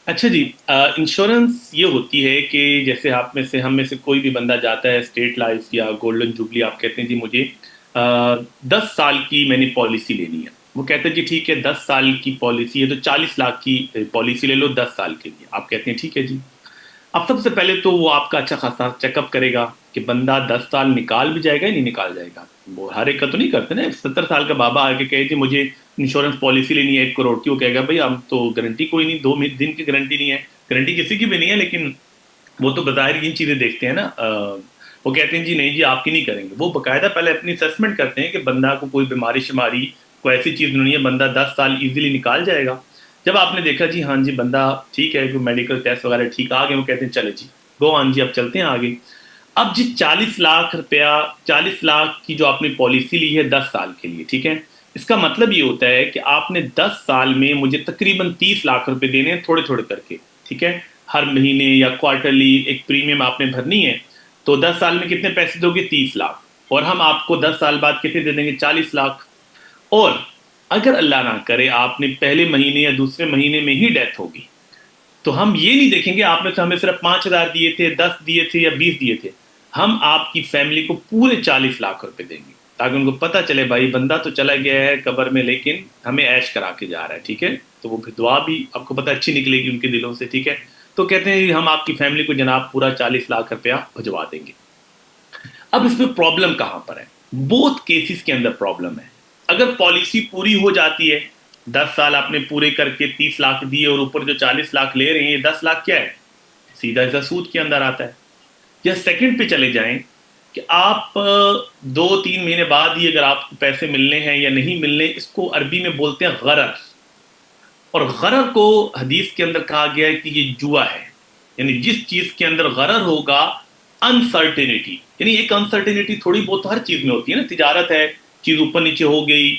अच्छा जी, इंश्योरेंस ये होती है कि जैसे आप में से, हम में से कोई भी बंदा जाता है स्टेट लाइफ या गोल्डन जुबली, आप कहते हैं जी मुझे 10 साल की मैंने पॉलिसी लेनी है। वो कहते हैं जी ठीक है, 10 साल की पॉलिसी है तो 40 लाख की पॉलिसी ले लो 10 साल के लिए। आप कहते हैं ठीक है जी। अब सबसे पहले तो वो आपका अच्छा खासा चेकअप करेगा कि बंदा 10 साल निकाल भी जाएगा या नहीं निकाल जाएगा। वो हर एक का तो नहीं करते ना। 70 साल का बाबा आके कहे जी मुझे इंश्योरेंस पॉलिसी लेनी है 1 करोड़ की, वो कहेगा भाई हम तो गारंटी कोई नहीं, 2 दिन की गारंटी नहीं है, गारंटी किसी की भी नहीं है, लेकिन वो तो बाहर ये चीज़ें देखते हैं ना। वो कहते हैं जी नहीं जी आपकी नहीं करेंगे। वो बाकायदा पहले अपनी असेसमेंट करते हैं कि बंदा को कोई बीमारी शिमारी, कोई ऐसी चीज़ नहीं है, बंदा 10 साल ईजिली निकाल जाएगा। जब आपने देखा जी हाँ जी बंदा ठीक है, कोई मेडिकल टेस्ट वगैरह ठीक आ गए, वो कहते हैं चले जी गो ऑन जी, अब चलते हैं आगे। अब जी 40 लाख रुपया, 40 लाख की जो आपने पॉलिसी ली है 10 साल के लिए, ठीक है। इसका मतलब ये होता है कि आपने 10 साल में मुझे तकरीबन 30 लाख रुपए देने हैं, थोड़े थोड़े करके, ठीक है। हर महीने या क्वार्टरली एक प्रीमियम आपने भरनी है। तो 10 साल में कितने पैसे दोगे? 30 लाख। और हम आपको 10 साल बाद कितने दे देंगे? 40 लाख। और अगर अल्लाह ना करे आपने पहले महीने या दूसरे महीने में ही डेथ होगी, तो हम ये नहीं देखेंगे आपने तो हमें सिर्फ 5,000 दिए थे, 10 दिए थे या 20 दिए थे। हम आपकी फैमिली को पूरे 40 लाख रुपए देंगे, ताकि उनको पता चले भाई बंदा तो चला गया है कब्र में, लेकिन हमें ऐश करा के जा रहा है, ठीक है। तो वो फिर दुआ भी आपको पता अच्छी निकलेगी उनके दिलों से, ठीक है। तो कहते हैं हम आपकी फैमिली को जनाब पूरा 40 लाख रुपया भिजवा देंगे। अब इसमें प्रॉब्लम कहाँ पर है? बोथ केसेस के अंदर प्रॉब्लम है। अगर पॉलिसी पूरी हो जाती है, 10 साल आपने पूरे करके 30 लाख दिए और ऊपर जो 40 लाख ले रहे हैं, ये 10 लाख क्या है? सीधा सीधा सूद के अंदर आता है। या सेकंड पे चले जाएं कि आप 2-3 महीने बाद ही अगर आपको पैसे मिलने हैं या नहीं मिलने, इसको अरबी में बोलते हैं गरर। और गरर को हदीस के अंदर कहा गया है कि ये जुआ है, यानी जिस चीज के अंदर गरर होगा, अनसर्टेनिटी, यानी एक अनसर्टेनिटी थोड़ी बहुत हर चीज में होती है ना, तिजारत है, चीज ऊपर नीचे हो गई,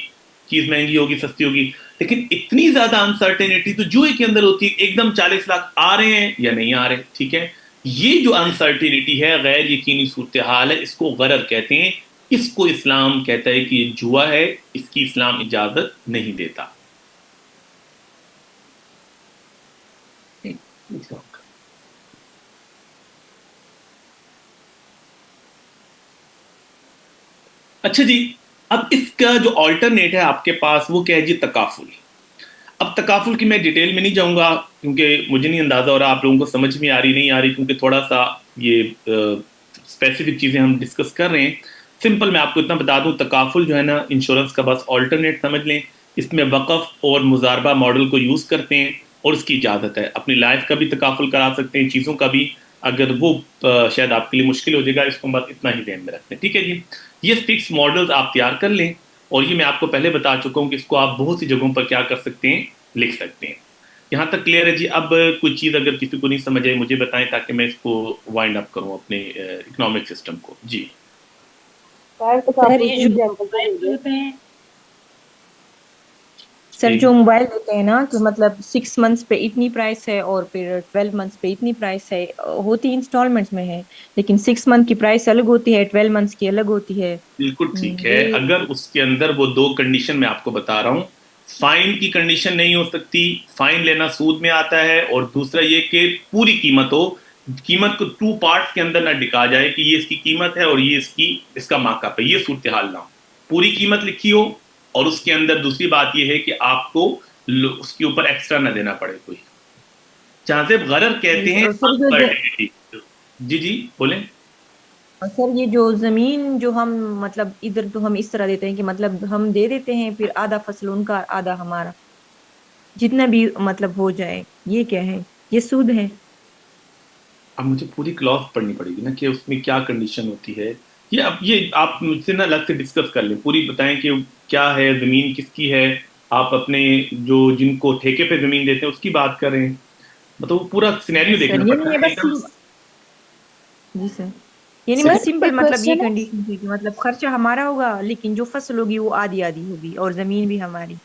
चीज महंगी होगी सस्ती होगी, लेकिन इतनी ज्यादा अनसर्टेनिटी तो जुए के अंदर होती है, एकदम 40 लाख आ रहे हैं या नहीं आ रहे, ठीक है। ये जो अनसर्टेनिटी है, गैर यकीनी सूरत हाल है, इसको गरर कहते हैं। इसको इस्लाम कहता है कि ये जुआ है, इसकी इस्लाम इजाजत नहीं देता। अच्छा जी, अब इसका जो ऑल्टरनेट है आपके पास वो क्या है जी, तकाफुल। अब तकाफुल की मैं डिटेल में नहीं जाऊंगा क्योंकि मुझे नहीं अंदाजा हो रहा आप लोगों को समझ में आ रही नहीं आ रही, क्योंकि थोड़ा सा ये स्पेसिफिक चीज़ें हम डिस्कस कर रहे हैं। सिंपल मैं आपको इतना बता दूं, तकाफुल जो है ना, इंश्योरेंस का बस ऑल्टरनेट समझ लें। इसमें वक़फ़ और मुजारबा मॉडल को यूज़ करते हैं और उसकी इजाज़त है। अपनी लाइफ का भी तकाफुल करा सकते हैं, चीज़ों का भी, अगर वो शायद आपके लिए मुश्किल हो जाएगा, इसको बस इतना ही ध्यान में रखते हैं, ठीक है जी। ये फिक्स मॉडल्स आप तैयार कर लें, और ये मैं आपको पहले बता चुका हूँ कि इसको आप बहुत सी जगहों पर क्या कर सकते हैं, लिख सकते हैं। यहाँ तक क्लियर है जी। अब कुछ चीज़ अगर किसी को नहीं समझ आई मुझे बताएं, ताकि मैं इसको वाइंड अप करूँ अपने इकोनॉमिक सिस्टम को। जी सर तो सर काफी ये जो एग्जांपल तो मोबाइल दीजिए। होते हैं, सर एक जो मोबाइल होते हैं ना, कि मतलब 6 मंथ्स पे इतनी प्राइस है और फिर 12 मंथ्स पे इतनी प्राइस है, होती इंस्टॉलमेंट्स में है, लेकिन 6 मंथ की प्राइस अलग होती है, 12 मंथ्स की अलग होती है। बिल्कुल ठीक है। ये अगर उसके अंदर वो दो कंडीशन मैं आपको बता रहा हूँ, फाइन की कंडीशन नहीं हो सकती, फाइन लेना सूद में आता है, और दूसरा ये कि पूरी कीमत हो, कीमत को 2 पार्ट्स के अंदर ना डिका जाए कि ये इसकी कीमत है और ये इसका मार्कअप है, ये सूरत हाल ना हो। पूरी कीमत लिखी हो, और उसके अंदर दूसरी बात ये है कि आपको उसके ऊपर एक्स्ट्रा ना देना पड़े कोई। जहां से गरर कहते हैं सर अनसर्टेनिटी। जी जी बोलें। सर ये जो जमीन जो हम मतलब इधर तो हम इस तरह देते हैं कि मतलब हम दे देते हैं, फिर आधा फसल उनका आधा हमारा, जितना भी मतलब हो जाए, ये क्या है? ये सूद है? अब मुझे पूरी क्लॉज पढ़नी पड़ेगी ना कि उसमें क्या कंडीशन होती है। ये आप मुझसे ना अलग से डिस्कस कर लें, पूरी बताएं कि क्या है, ज़मीन किसकी है। आप अपने जो जिनको ठेके पे ज़मीन देते हैं उसकी बात कर रहे हैं, मतलब वो पूरा सिनेरियो सर देखना ये पड़ता नहीं है है बस एकदम। जी सर, ये नहीं सर बस सिंपल एक मतलब ये क्वेश्चन है। कंडीशन थी कि मतलब खर्चा हमारा होगा, लेकिन जो फसल होगी वो आधी आधी होगी, और जमीन भी हमारी।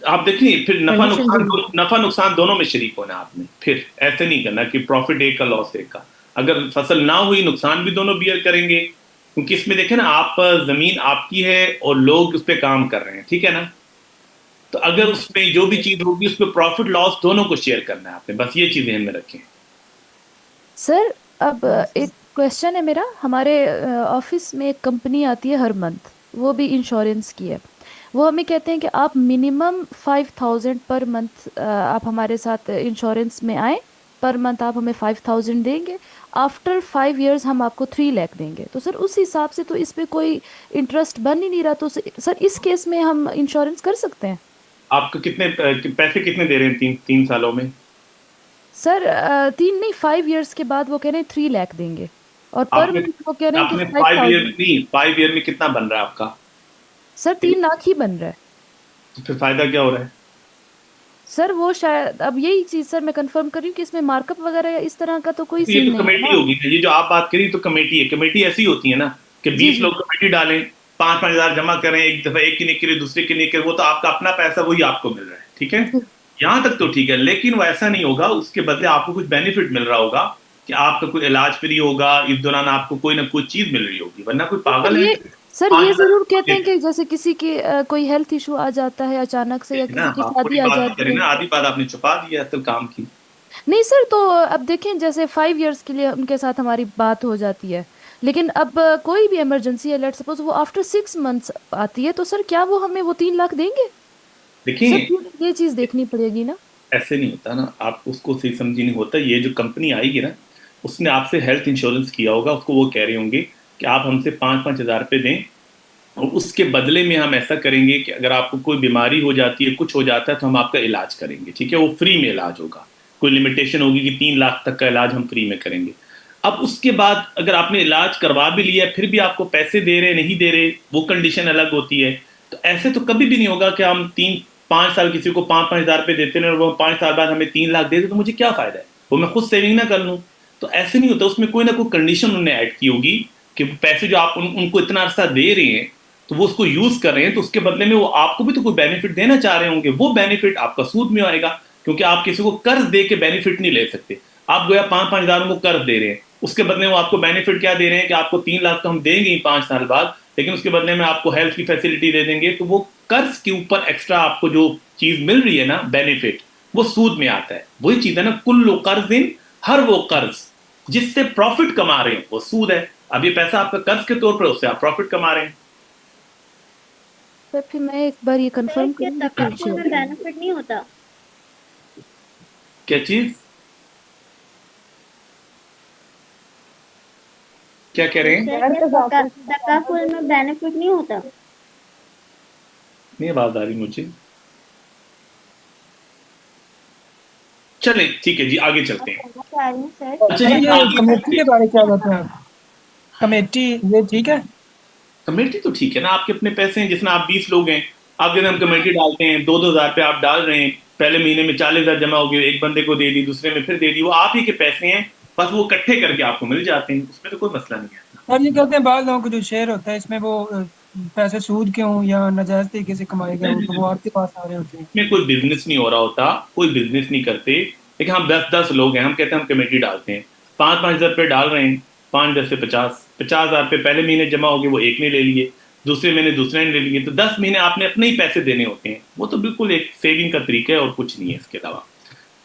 आप देखिए, फिर कंडीशन नफा नुकसान दोनों में शरीक होना है आपने। फिर ऐसे नहीं करना कि प्रॉफिट एक का लॉस एक का। अगर फसल ना हुई, नुकसान भी दोनों बियर करेंगे, क्योंकि इसमें देखें ना, आप जमीन आपकी है और लोग उस पर काम कर रहे हैं, ठीक है ना। तो अगर उसमें जो भी चीज होगी उसमें प्रॉफिट लॉस दोनों को शेयर करना है आपने, बस ये चीज ध्यान में रखें। सर अब एक क्वेश्चन है मेरा। हमारे ऑफिस में एक कंपनी आती है हर मंथ, वो भी इंश्योरेंस की है। वो हमें कहते हैं कि आप मिनिमम 5,000 पर मंथ आप हमारे साथ इंश्योरेंस में आए, पर मंथ आप हमें 5,000 देंगे, आफ्टर 5 years हम आपको 3 लाख देंगे। तो सर उस हिसाब से तो इस पे कोई इंटरेस्ट बन ही नहीं रहा, तो सर इस केस में हम इंश्योरेंस कर सकते हैं? आपको कितने पैसे कितने दे रहे हैं 3 सालों में? सर 3 नहीं, 5 years के बाद वो कह रहे हैं 3 लाख देंगे, और पर आपने मंथ वो कह रहे हैं कि आपने फाइव 5 ईयर थाउजेंड नहीं, 5 ईयर में कितना बन रहा है आपका? सर 3 लाख ही बन रहा है। तो फिर फायदा क्या हो रहा है? सर वो शायद, अब यही चीज सर मैं कंफर्म कर रही हूँ कि इसमें मार्कअप वगैरह या इस तरह का तो कोई तो ये सीन तो नहीं है कमेटी ना? होगी ना, ये जो आप बात करी तो कमेटी है। कमेटी ऐसी होती है ना कि जी 20 जी। लोग कमेटी डालें, 5-5 हजार जमा करें एक दफा, एक की नहीं करे दूसरे की नहीं करे, वो तो आपका अपना पैसा वही आपको मिल रहा है, ठीक है। यहाँ तक तो ठीक है, लेकिन वो ऐसा नहीं होगा, उसके बदले आपको कुछ बेनिफिट मिल रहा होगा कि आपका कोई इलाज फ्री होगा, इस दौरान आपको कोई ना कोई चीज मिल रही होगी, वरना कोई सर पागल है ये सर पांच ये जरूर कहते हैं हजार कि जैसे किसी के कोई हेल्थ इशू आ जाता है अचानक से, या ना। किसी की आप शादी पूरी आ बात नहीं जाती करें है। ना, आधी बात आपने छुपा दी है असल काम की। नहीं सर, तो अब देखें जैसे 5 years के लिए उनके साथ हमारी बात हो जाती है, लेकिन अब कोई भी इमरजेंसी है, लेट सपोज वो आफ्टर 6 months आती है, तो सर क्या वो हमें वो 3 लाख देंगे? सर देखिए, ये चीज देखनी पड़ेगी ना। ऐसे नहीं होता ना, आप उसको सही समझी नहीं होता। ये जो कंपनी आएगी ना, उसने आपसे हेल्थ इंश्योरेंस किया होगा, उसको वो कह रहे होंगे कि आप हमसे 5-5 हजार रुपये दें, और उसके बदले में हम ऐसा करेंगे कि अगर आपको कोई बीमारी हो जाती है, कुछ हो जाता है, तो हम आपका इलाज करेंगे, ठीक है। वो फ्री में इलाज होगा, कोई लिमिटेशन होगी कि 3 लाख तक का इलाज हम फ्री में करेंगे। अब उसके बाद अगर आपने इलाज करवा भी लिया, फिर भी आपको पैसे दे रहे नहीं दे रहे, वो कंडीशन अलग होती है। तो ऐसे तो कभी भी नहीं होगा कि हम 5 साल किसी को 5-5 हज़ार रुपये देते हैं और वो 5 साल बाद हमें 3 लाख दे दे, तो मुझे क्या फ़ायदा है? वो मैं खुद सेविंग ना कर लूँ? तो ऐसे नहीं होता, उसमें कोई ना कोई कंडीशन उन्होंने ऐड की होगी कि पैसे जो आप उनको इतना अरसा दे रहे हैं तो वो उसको यूज़ कर रहे हैं, तो उसके बदले में वो आपको भी तो कोई बेनिफिट देना चाह रहे होंगे, वो बेनिफिट आपका सूद में आएगा, क्योंकि आप किसी को कर्ज दे के बेनिफिट नहीं ले सकते। आप गोया 5-5 हज़ार उनको कर्ज दे रहे हैं, उसके बदले वो आपको बेनिफिट क्या दे रहे हैं कि आपको 3 लाख तो हम देंगे ही 5 साल बाद, लेकिन उसके बदले में आपको हेल्थ की फैसिलिटी दे देंगे। तो वो कर्ज के ऊपर एक्स्ट्रा आपको जो चीज मिल रही है ना, बेनिफिट, वो सूद में आता है। वही चीज है ना, कुल्लु कर्जिन, हर वो कर्ज जिससे प्रॉफिट कमा रहे हैं वो सूद है। अब ये पैसा आपका कर्ज के तौर पर, उससे आप प्रॉफिट कमा रहे हैं। सर फिर मैं एक बार ये कंफर्म क्या करूंगी तकाफुल में बेनिफिट नहीं होता? क्या चीज? क्या कह रहे हैं? सर क्या तकाफुल में बेनिफिट नहीं होता? नहीं आवाज आ रही मुझे। चले ठीक है जी, आगे चलते हैं। अच्छा जी, ये कमेटी के बारे में क्या बताएं आप? कमेटी ये ठीक है? कमेटी तो ठीक है ना, आपके अपने पैसे हैं। जिसमें आप 20 लोग हैं, आप जैसे हम कमेटी डालते हैं, 2-2 हज़ार रुपये आप डाल रहे हैं, पहले महीने में 40,000 जमा हो गए, एक बंदे को दे दी, दूसरे में फिर दे दी, वो आप ही के पैसे हैं, बस वो इकट्ठे करके आपको मिल जाते हैं, उसमें तो कोई मसला नहीं है। और ये कहते हैं बाद लोगों को जो शेयर होता है इसमें वो पैसे सूद के हों या नाजायज तरीके से कमाए गए हों तो वो आपके पास आ रहे होते हैं। इसमें कोई बिजनेस नहीं हो रहा होता, कोई बिजनेस नहीं करते, लेकिन हम 10-10 लोग हैं, हम कहते हैं हम कमेटी डालते हैं, 5-5 हज़ार रुपये डाल रहे हैं, 5-10 से 50 हज़ार रुपये पहले महीने जमा हो गए, वो एक ने ले लिए, दूसरे महीने दूसरे ने ले लिए, तो 10 महीने आपने अपने ही पैसे देने होते हैं। वो तो बिल्कुल एक सेविंग का तरीका है और कुछ नहीं है इसके अलावा।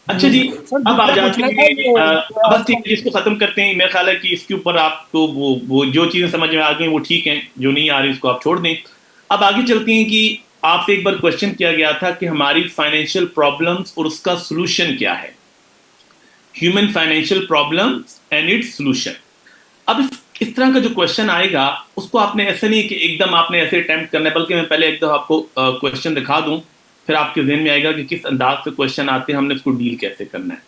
अच्छा जी, अब आ जाते हैं, बस ठीक है, इसको खत्म करते हैं। मेरा ख्याल है कि इसके ऊपर आपको वो जो चीजें समझ में आ गई वो ठीक हैं, जो नहीं आ रही उसको आप छोड़ दें। अब आगे चलते हैं कि आपसे एक बार क्वेश्चन किया गया था कि हमारी फाइनेंशियल प्रॉब्लम्स और उसका सोल्यूशन क्या है, human financial problems and its solution. अब इस तरह का जो क्वेश्चन आएगा उसको आपने ऐसे नहीं कि एकदम आपने ऐसे अटेम्प्ट करना है, बल्कि मैं पहले एकदम आपको क्वेश्चन दिखा दूं, फिर आपके ज़हन में आएगा कि किस अंदाज से क्वेश्चन आते हैं, हमने इसको डील कैसे करना है।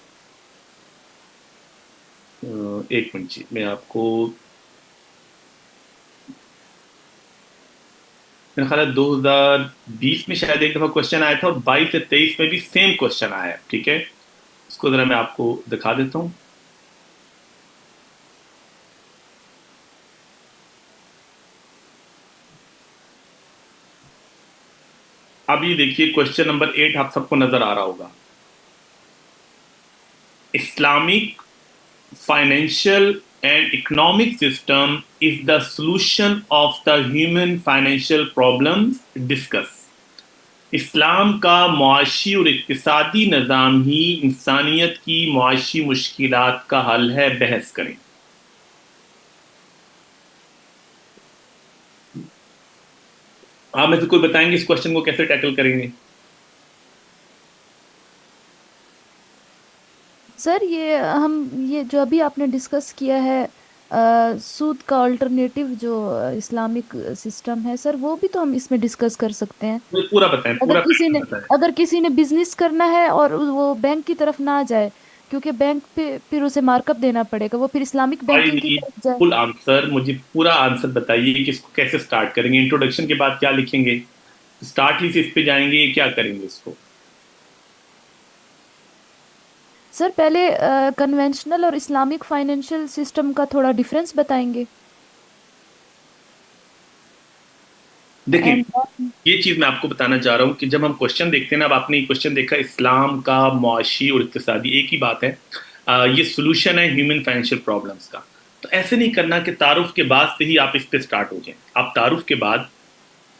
एक मिनट जी, मैं आपको, मेरा ख्याल है 2020 में शायद एक दफ़ा क्वेश्चन आया था और 22 से 23 में भी सेम क्वेश्चन आया है। ठीक है, इसको ज़रा मैं आपको दिखा देता हूँ। अब ये देखिए, क्वेश्चन नंबर 8 आप सबको नजर आ रहा होगा। Islamic financial and economic system is the solution of the human financial problems discuss. इस्लाम का मुआशी और इक्तिसादी निज़ाम ही इंसानियत की मुआशी मुश्किलात का हल है, बहस करें। आप में से कोई बताएंगे इस क्वेश्चन को कैसे टैकल करेंगे? सर ये जो अभी आपने डिस्कस किया है सूद का अल्टरनेटिव जो इस्लामिक सिस्टम है सर, वो भी तो हम इसमें डिस्कस कर सकते हैं। पूरा बताएं, पूरा बताएं। अगर किसी ने बिजनेस करना है और वो बैंक की तरफ ना जाए, क्योंकि बैंक पे फिर उसे मार्कअप देना पड़ेगा, वो फिर इस्लामिक बैंकिंग की तरफ जाए। फुल आंसर, मुझे पूरा आंसर बताइए कि इसको कैसे स्टार्ट करेंगे। इंट्रोडक्शन के बाद क्या लिखेंगे, स्टार्ट ही से इस पे जाएंगे, क्या करेंगे इसको? सर पहले कन्वेंशनल और इस्लामिक फाइनेंशियल सिस्टम का थोड़ा डिफरेंस बताएंगे। देखिए, ये चीज मैं आपको बताना चाह रहा हूँ कि जब हम क्वेश्चन देखते हैं ना, अब आपने क्वेश्चन देखा इस्लाम का मुआशी और इक्तिसादी, एक ही बात है, ये सोल्यूशन है ह्यूमन फाइनेंशियल प्रॉब्लम्स का। तो ऐसे नहीं करना कि तारुफ के बाद से ही आप इस पे स्टार्ट हो जाएं। आप तारुफ के बाद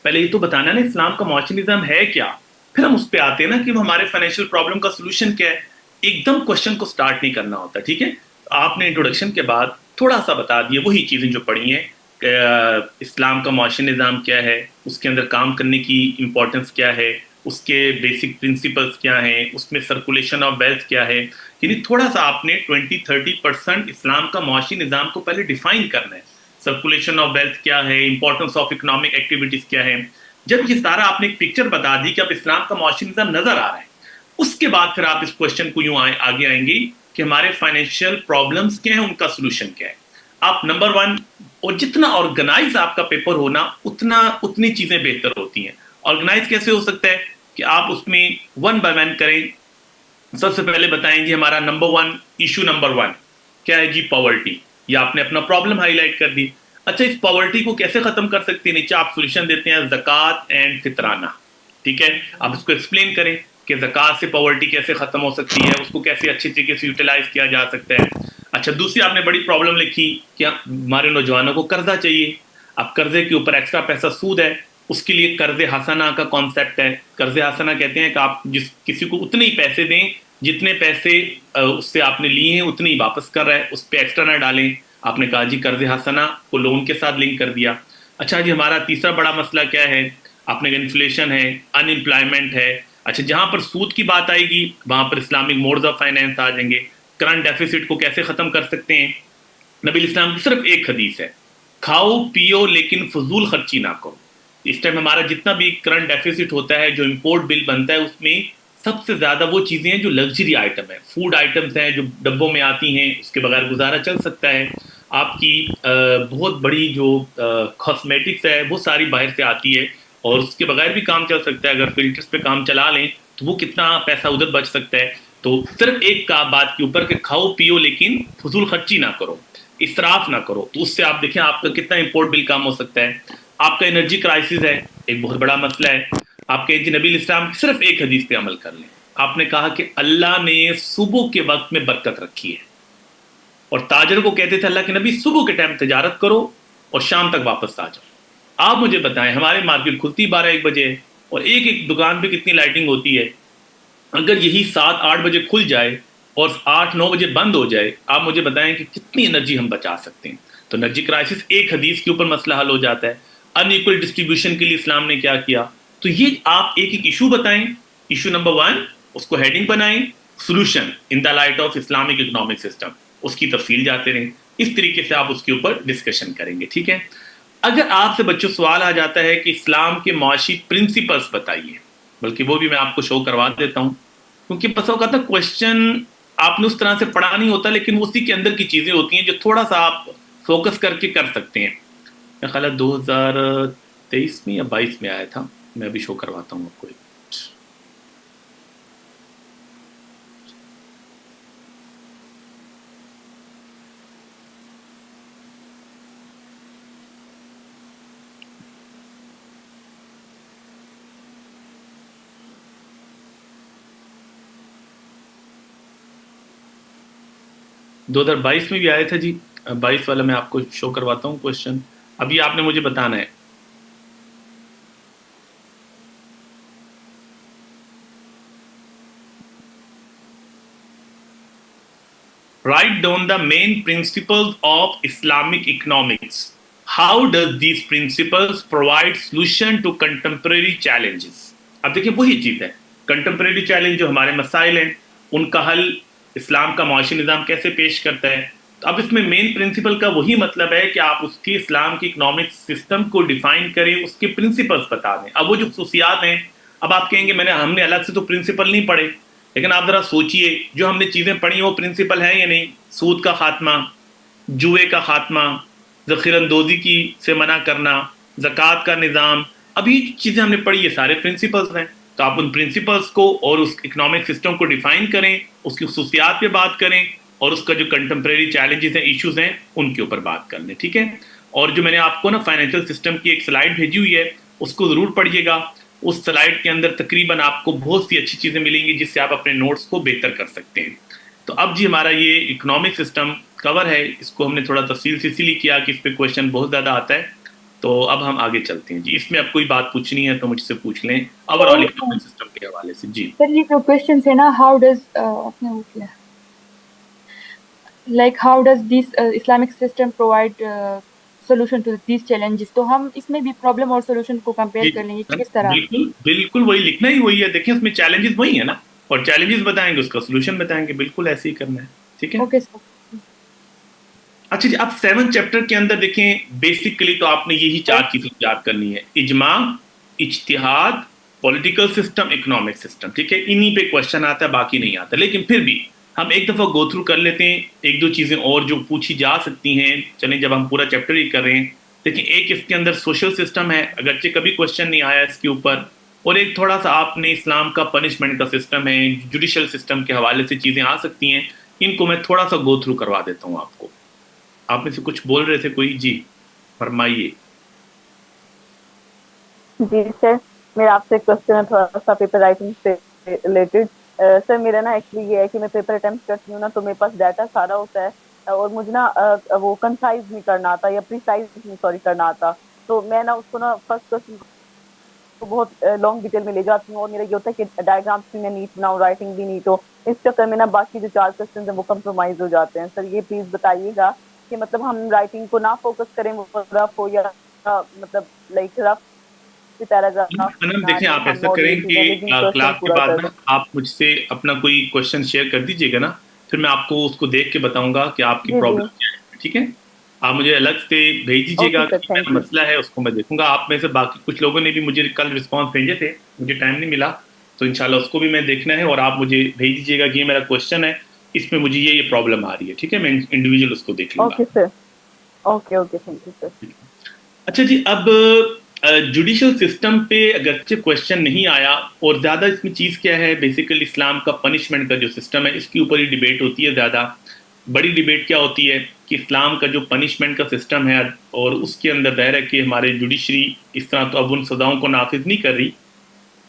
पहले ये तो बताना ना इस्लाम का मुआशी निज़ाम है क्या, फिर हम उस पर आते हैं ना कि हमारे फाइनेंशियल प्रॉब्लम का सोल्यूशन क्या है। एकदम क्वेश्चन को स्टार्ट नहीं करना होता, ठीक है। आपने इंट्रोडक्शन के बाद थोड़ा सा बता दिए वही चीज़ें जो पढ़ी हैं, इस्लाम का मुआशी निज़ाम क्या है, उसके अंदर काम करने की इम्पोर्टेंस क्या है, उसके बेसिक प्रिंसिपल्स क्या हैं, उसमें सर्कुलेशन ऑफ वेल्थ क्या है। यानी थोड़ा सा आपने 20-30% इस्लाम का मुआशी निज़ाम को पहले डिफाइन करना है। सर्कुलेशन ऑफ वेल्थ क्या है, इंपॉर्टेंस ऑफ इकोनॉमिक एक्टिविटीज़ क्या है। जब ये सारा आपने एक पिक्चर बता दी कि अब इस्लाम का मुआशी निज़ाम नज़र आ रहा है, उसके बाद फिर आप इस क्वेश्चन को यूं आगे आएंगे कि हमारे फाइनेंशियल प्रॉब्लम्स क्या है, उनका सोल्यूशन क्या है। आप नंबर 1, और जितना ऑर्गेनाइज आपका पेपर होना उतनी चीजें बेहतर होती हैं। ऑर्गेनाइज कैसे हो सकता है? कि आप उसमें वन बाय वन करें। सबसे पहले बताएं जी हमारा number one, issue number one क्या है जी? पॉवर्टी। या आपने अपना प्रॉब्लम हाईलाइट कर दी। अच्छा, इस पॉवर्टी को कैसे खत्म कर सकते हैं? नीचे आप सोल्यूशन देते हैं, ज़कात एंड फितराना। ठीक है, आप इसको एक्सप्लेन करें कि ज़कात से पॉवर्टी कैसे खत्म हो सकती है, उसको कैसे अच्छे तरीके से यूटिलाइज किया जा सकता है। अच्छा, दूसरी आपने बड़ी प्रॉब्लम लिखी कि हमारे नौजवानों को कर्जा चाहिए। अब कर्जे के ऊपर एक्स्ट्रा पैसा सूद है, उसके लिए कर्ज हसना का कॉन्सेप्ट है। कर्ज हसना कहते हैं कि आप जिस किसी को उतने ही पैसे दें जितने पैसे उससे आपने लिए हैं उतने ही वापस कर रहा है, उस पर एक्स्ट्रा ना डालें। आपने कहा जी कर्ज हसना को लोन के साथ लिंक कर दिया। अच्छा जी, हमारा तीसरा बड़ा मसला क्या है? आपने कहा इन्फ्लेशन है, अनएम्प्लॉयमेंट है। अच्छा, जहां पर सूद की बात आएगी वहां पर इस्लामिक मोड्स ऑफ फाइनेंस आ जाएंगे। करंट डेफिसिट को कैसे खत्म कर सकते हैं? नबी इस्लाम की सिर्फ एक हदीस है, खाओ पियो लेकिन फजूल खर्ची ना करो। इस टाइम हमारा जितना भी करंट डेफिसिट होता है, जो इंपोर्ट बिल बनता है, उसमें सबसे ज्यादा वो चीजें हैं जो लग्जरी आइटम है, फूड आइटम्स हैं जो डब्बों में आती हैं, उसके बगैर गुजारा चल सकता है। आपकी बहुत बड़ी जो कॉस्मेटिक्स है वो सारी बाहर से आती है और उसके बगैर भी काम चल सकता है। अगर फिल्टर्स पे काम चला लें तो वो कितना पैसा उधर बच सकता है। तो सिर्फ एक का बात के ऊपर कि खाओ पियो लेकिन फजूल खर्ची ना करो, इसराफ ना करो, तो उससे आप देखें आपका कितना इंपोर्ट बिल कम हो सकता है। आपका एनर्जी क्राइसिस है, एक बहुत बड़ा मसला है। आपके नबी इस्लाम की सिर्फ एक हदीस पे अमल कर लें। आपने कहा कि अल्लाह ने सुबह के वक्त में बरकत रखी है, और ताजर को कहते थे अल्लाह के नबी सुबह के टाइम तजारत करो और शाम तक वापस आ जाओ। आप मुझे बताएं, हमारे मार्केट खुलती 12-1 बजे है और एक एक दुकान पे कितनी लाइटिंग होती है। अगर यही 7-8 बजे खुल जाए और 8-9 बजे बंद हो जाए, आप मुझे बताएं कि कितनी एनर्जी हम बचा सकते हैं। तो एनर्जी क्राइसिस एक हदीस के ऊपर मसला हल हो जाता है। अनइक्वल डिस्ट्रीब्यूशन के लिए इस्लाम ने क्या किया? तो ये आप एक एक इशू बताएं। इशू नंबर 1 उसको हेडिंग बनाएं, solution in the light of Islamic economic system, उसकी तफसील जाते रहें। इस तरीके से आप उसके ऊपर डिस्कशन करेंगे। ठीक है, अगर आपसे बच्चों सवाल आ जाता है कि इस्लाम के मुआशी प्रिंसिपल्स बताइए, बल्कि वो भी मैं आपको शो करवा देता हूँ, क्योंकि बस वो कहता क्वेश्चन आपने उस तरह से पढ़ा नहीं होता, लेकिन उसी के अंदर की चीजें होती हैं जो थोड़ा सा आप फोकस करके कर सकते हैं। मेरा ख्याल है 2023 में या 22 में आया था, मैं अभी शो करवाता हूँ आपको। दो 2022 में भी आया था जी। 22 वाला मैं आपको शो करवाता हूँ क्वेश्चन। अभी आपने मुझे बताना है। Write down the main principles of Islamic economics. How does these principles provide solution to contemporary challenges? अब देखिए वही चीज है, कंटेम्प्रेरी चैलेंज जो हमारे मसाइल हैं उनका हल इस्लाम का मुआशी निज़ाम कैसे पेश करता है। तो अब इसमें मेन प्रिंसिपल का वही मतलब है कि आप उसकी इस्लाम की इकोनॉमिक सिस्टम को डिफाइन करें, उसके प्रिंसिपल्स बता दें। अब वो जो खसूसियात हैं, अब आप कहेंगे हमने अलग से तो प्रिंसिपल नहीं पढ़े, लेकिन आप ज़रा सोचिए जो हमने चीज़ें पढ़ी वो प्रिंसिपल हैं या नहीं। सूद का खात्मा, जुए का खात्मा, ज़ख़ीरअंदोज़ी की से मना करना, ज़कात का निज़ाम, अभी चीज़ें हमने पढ़ी, ये सारे प्रिंसिपल्स हैं। तो आप उन प्रिंसिपल्स को और उस इकोनॉमिक सिस्टम को डिफाइन करें, उसकी खसूसियात पे बात करें और उसका जो कंटेम्प्रेरी चैलेंजेस हैं, इश्यूज हैं, उनके ऊपर बात कर लें। ठीक है, और जो मैंने आपको ना फाइनेंशियल सिस्टम की एक स्लाइड भेजी हुई है उसको ज़रूर पढ़िएगा। उस स्लाइड के अंदर तकरीबन आपको बहुत सी अच्छी चीज़ें मिलेंगी जिससे आप अपने नोट्स को बेहतर कर सकते हैं। तो अब जी हमारा ये इकोनॉमिक सिस्टम कवर है, इसको हमने थोड़ा तफसील से इसीलिए किया कि इस पर क्वेश्चन बहुत ज़्यादा आता है। तो अब हम आगे चलते हैं जी। इसमें अब कोई बात पूछनी है तो मुझसे पूछ लें ओवरऑल इकोनॉमिक सिस्टम के हवाले से। जी सर, ये जो क्वेश्चन है ना, हाउ डज आपने वो किया, like how does this Islamic system provide solution to these challenges, तो हम इसमें भी प्रॉब्लम और सॉल्यूशन को कंपेयर कर लेंगे कि किस तरह। बिल्कुल बिल्कुल वही लिखना ही वही है। देखिए उसमें चैलेंजेस वही है ना, और चैलेंजेस बताएंगे उसका सॉल्यूशन बताएंगे, बिल्कुल ऐसे ही करना है। ठीक है, ओके सर। अच्छा जी, अब 7 चैप्टर के अंदर देखें, बेसिकली तो आपने यही 4 चीजें याद करनी है, इजमा, इज्तिहाद, पॉलिटिकल सिस्टम, इकोनॉमिक सिस्टम। ठीक है, इन्हीं पे क्वेश्चन आता है, बाकी नहीं आता। लेकिन फिर भी हम एक दफ़ा गो थ्रू कर लेते हैं, एक दो चीज़ें और जो पूछी जा सकती हैं। चलें, जब हम पूरा चैप्टर ही कर रहे हैं, देखिए एक इसके अंदर सोशल सिस्टम है, अगरचे कभी क्वेश्चन नहीं आया इसके ऊपर, और एक थोड़ा सा आपने इस्लाम का पनिशमेंट का सिस्टम है, जुडिशल सिस्टम के हवाले से चीज़ें आ सकती हैं, इनको मैं थोड़ा सा गो थ्रू करवा देता हूँ आपको। आप में से कुछ बोल रहे थे कोई? जी फरमाइए। जी सर, मेरा आपसे क्वेश्चन है थोड़ा सा पेपर राइटिंग से रिलेटेड। सर मेरा ना एक्चुअली ये है कि मैं पेपर अटेम्प्ट करती हूँ ना, तो मेरे पास डाटा सारा होता है और मुझे ना वो कंसाइज नहीं करना आता या प्रिसाइज नहीं सॉरी करना आता। तो मैं ना उसको ना फर्स्ट क्वेश्चन को बहुत लॉन्ग डिटेल में ले जाती हूँ और मेरा ये होता है कि डायग्राम्स भी मैं नीट बनाऊँ, राइटिंग भी नीट हो। इस चक्कर में ना बाकी जो 4 क्वेश्चन हैं वो कंप्रोमाइज हो जाते हैं। सर ये प्लीज बताइएगा कि मतलब हम राइटिंग को ना फोकस करें, वो रफ हो या मतलब लाइक रफ मैडम देखिए, आप ऐसा करें कि क्लास के बाद ना आप मुझसे अपना कोई क्वेश्चन शेयर कर दीजिएगा ना, फिर मैं आपको उसको देख के बताऊंगा कि आपकी प्रॉब्लम क्या है। ठीक है, आप मुझे अलग से भेज दीजिएगा कि क्या मसला है, उसको मैं देखूंगा। आप में से बाकी कुछ लोगों ने भी मुझे कल रिस्पॉन्स भेजे थे, मुझे टाइम नहीं मिला, तो इंशाल्लाह उसको भी मैं देखना है और आप मुझे भेज दीजिएगा कि ये मेरा क्वेश्चन है, इसमें मुझे ये प्रॉब्लम आ रही है। ठीक है, मैं इंडिविजुअल उसको देख लूंगा। Okay sir, okay thank you sir. अच्छा जी, अब जुडिशल सिस्टम पे अगरचे क्वेश्चन नहीं आया और ज़्यादा इसमें चीज़ क्या है, बेसिकली इस्लाम का पनिशमेंट का जो सिस्टम है इसके ऊपर ही डिबेट होती है। ज़्यादा बड़ी डिबेट क्या होती है कि इस्लाम का जो पनिशमेंट का सिस्टम है और उसके अंदर ज़ाहिर है कि हमारे जुडिशरी इस तरह तो अब उन सज़ाओं को नाफिज नहीं कर रही,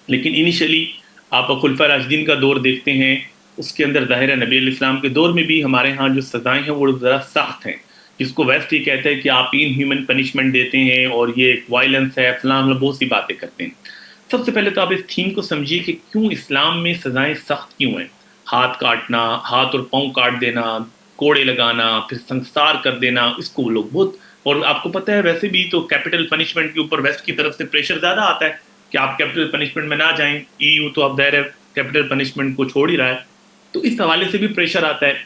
लेकिन इनिशियली आप खुलफा राशिदीन का दौर देखते हैं, उसके अंदर ज़ाहिर है नबी इस्लाम के दौर में भी हमारे यहाँ जो सज़ाएँ हैं वो ज़रा सख्त हैं, जिसको वेस्ट ये कहते हैं कि आप इनह्यूमन पनिशमेंट देते हैं और ये एक वायलेंस है, फलां बहुत सी बातें करते हैं। सबसे पहले तो आप इस थीम को समझिए कि क्यों इस्लाम में सज़ाएं सख्त क्यों हैं। हाथ काटना, हाथ और पाँव काट देना, कोड़े लगाना, फिर संसार कर देना, इसको लोग बहुत, और आपको पता है वैसे भी तो कैपिटल पनिशमेंट के ऊपर वेस्ट की तरफ से प्रेशर ज़्यादा आता है कि आप कैपिटल पनिशमेंट में ना जाएं। EU तो अब दायरे कैपिटल पनिशमेंट को छोड़ ही रहा है, तो इस हवाले से भी प्रेशर आता है।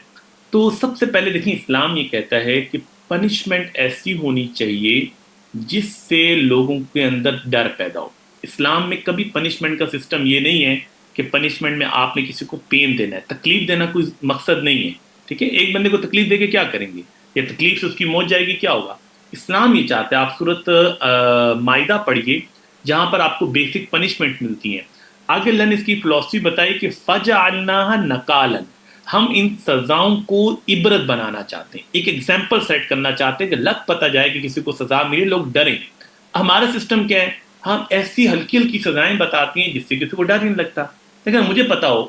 तो सबसे पहले देखिए, इस्लाम ये कहता है कि पनिशमेंट ऐसी होनी चाहिए जिससे लोगों के अंदर डर पैदा हो। इस्लाम में कभी पनिशमेंट का सिस्टम ये नहीं है कि पनिशमेंट में आपने किसी को पेन देना है, तकलीफ देना कोई मकसद नहीं है। ठीक है, एक बंदे को तकलीफ देके क्या करेंगे, या तकलीफ से उसकी मौत जाएगी, क्या होगा। इस्लाम ये चाहता है, आप सूरत माइदा पढ़िए जहाँ पर आपको बेसिक पनिशमेंट मिलती हैं। आगे अल्लाह ने इसकी फिलॉसफी बताई कि फजअलनाहा नकालन, हम इन सजाओं को इबरत बनाना चाहते हैं, एक एग्जाम्पल सेट करना चाहते हैं कि लग पता जाए कि किसी को सजा मिले, लोग डरें। हमारा सिस्टम क्या है, हम ऐसी हल्की हल्की सजाएं बताती हैं जिससे किसी को डर नहीं लगता। लेकिन मुझे पता हो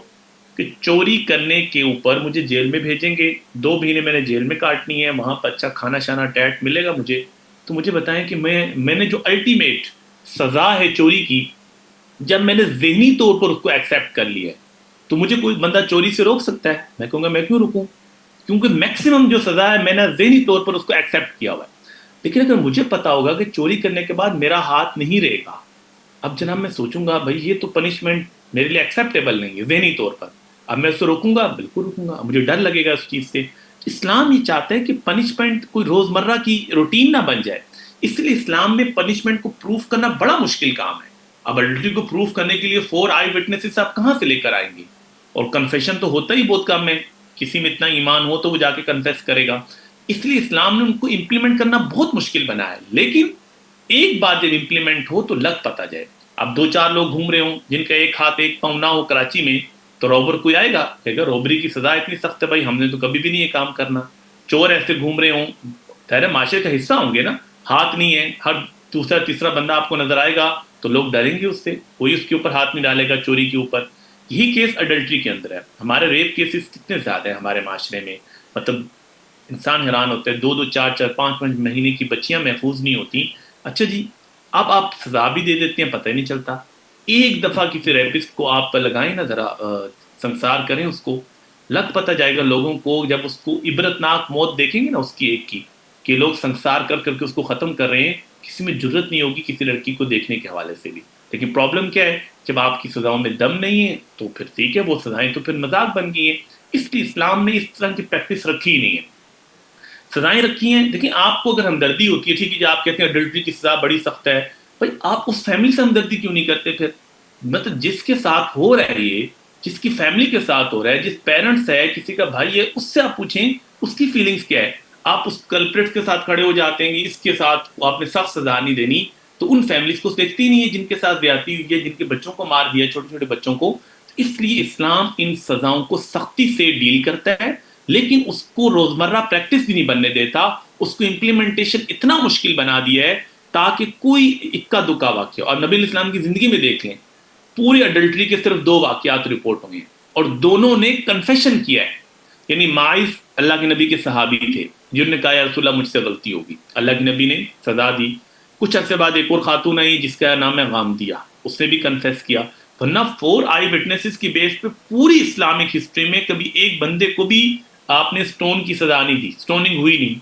कि चोरी करने के ऊपर मुझे जेल में भेजेंगे, 2 महीने मैंने जेल में काटनी है, वहाँ पर अच्छा खाना शाना टैट मिलेगा मुझे, तो मुझे बताएं कि मैंने जो अल्टीमेट सजा है चोरी की, जब मैंने जहनी तौर पर उसको एक्सेप्ट कर लिया है, तो मुझे कोई बंदा चोरी से रोक सकता है? मैं कहूँगा मैं क्यों रुकूं, क्योंकि मैक्सिमम जो सजा है मैंने ज़हनी तौर पर उसको एक्सेप्ट किया हुआ है। लेकिन अगर मुझे पता होगा कि चोरी करने के बाद मेरा हाथ नहीं रहेगा, अब जनाब मैं सोचूंगा भाई ये तो पनिशमेंट मेरे लिए एक्सेप्टेबल नहीं है ज़हनी तौर पर, अब मैं उसको रोकूंगा? बिल्कुल रुकूंगा, मुझे डर लगेगा उस चीज़ से। इस्लाम ये चाहता है कि पनिशमेंट कोई रोज़मर्रा की रूटीन ना बन जाए, इसलिए इस्लाम में पनिशमेंट को प्रूफ करना बड़ा मुश्किल काम है। अब अडल्ट्री को प्रूफ करने के लिए 4 आई विटनेसेस आप कहाँ से लेकर आएंगे, और कन्फेशन तो होता ही बहुत कम है, किसी में इतना ईमान हो तो वो जाके कन्फेस करेगा। इसलिए इस्लाम ने उनको इम्प्लीमेंट करना बहुत मुश्किल बनाया है। लेकिन एक बार जब इम्प्लीमेंट हो तो लग पता जाए। अब 2-4 लोग घूम रहे हों जिनका एक हाथ एक पाँव ना हो कराची में, तो रॉबर कोई आएगा कहेगा रोबरी की सजा इतनी सख्त है, भाई हमने तो कभी भी नहीं ये काम करना। चोर ऐसे घूम रहे हों, तेरे माशरे का हिस्सा होंगे ना, हाथ नहीं है, हर दूसरा तीसरा बंदा आपको नजर आएगा तो लोग डरेंगे उससे, कोई उसके ऊपर हाथ नहीं डालेगा चोरी के ऊपर। यही केस अडल्ट्री के अंदर है। हमारे रेप केसेस कितने ज़्यादा हैं हमारे माशरे में, मतलब इंसान हैरान होते हैं, 2-2, 4-4, 5-5 महीने की बच्चियां महफूज नहीं होती। अच्छा जी, अब आप सजा भी दे देते हैं, पता ही नहीं चलता। एक दफ़ा किसी रेपिस्ट को आप लगाएं ना, ज़रा संसार करें उसको, लग पता जाएगा लोगों को, जब उसको इबरतनाक मौत देखेंगे ना उसकी एक की, कि लोग संसार कर करके उसको ख़त्म कर रहे हैं, किसी में जरूरत नहीं होगी किसी लड़की को देखने के हवाले से भी। लेकिन प्रॉब्लम क्या है, जब आपकी सजाओं में दम नहीं है तो फिर ठीक है, वो सजाएं तो फिर मजाक बन गई हैं। इसलिए इस्लाम ने इस तरह की प्रैक्टिस रखी ही नहीं है, सजाएं रखी हैं। देखिए, आपको अगर हमदर्दी होती है, ठीक है जी, आप कहते हैं अडल्ट्री की सजा बड़ी सख्त है, भाई आप उस फैमिली से हमदर्दी क्यों नहीं करते फिर? मतलब जिसके साथ हो रहा है ये, जिसकी फैमिली के साथ हो रहा है, जिस पेरेंट्स है, किसी का भाई है, उससे आप पूछें उसकी फीलिंग्स क्या है। आप उस कल्प्रिट के साथ खड़े हो जाते हैं, इसके साथ आपने सख्त सजा नहीं देनी। तो उन फैमिलीज को देखती नहीं है जिनके साथ ज्यादती हुई है, जिनके बच्चों को मार दिया, छोटे छोटे बच्चों को। इसलिए इस्लाम इन सजाओं को सख्ती से डील करता है, लेकिन उसको रोजमर्रा प्रैक्टिस भी नहीं बनने देता। उसको इम्प्लीमेंटेशन इतना मुश्किल बना दिया है ताकि कोई इक्का दुक्का वाक्य, और नबी इस्लाम की जिंदगी में देख लें, पूरी अडल्ट्री के सिर्फ 2 वाकयात रिपोर्ट हुए हैं और दोनों ने कन्फेशन किया है। यानी माइस अल्लाह के नबी के सहाबी थे जिन्होंने कहा या रसूलल्लाह मुझसे गलती होगी, अल्लाह के नबी ने सजा दी। कुछ अरसे बाद एक और खातून आई जिसका नाम है गामदिया, उसने भी कन्फेस किया। वरना 4 आई विटनेसेस की बेस पे पूरी इस्लामिक हिस्ट्री में कभी एक बंदे को भी आपने स्टोन की सजा नहीं दी, स्टोनिंग हुई नहीं।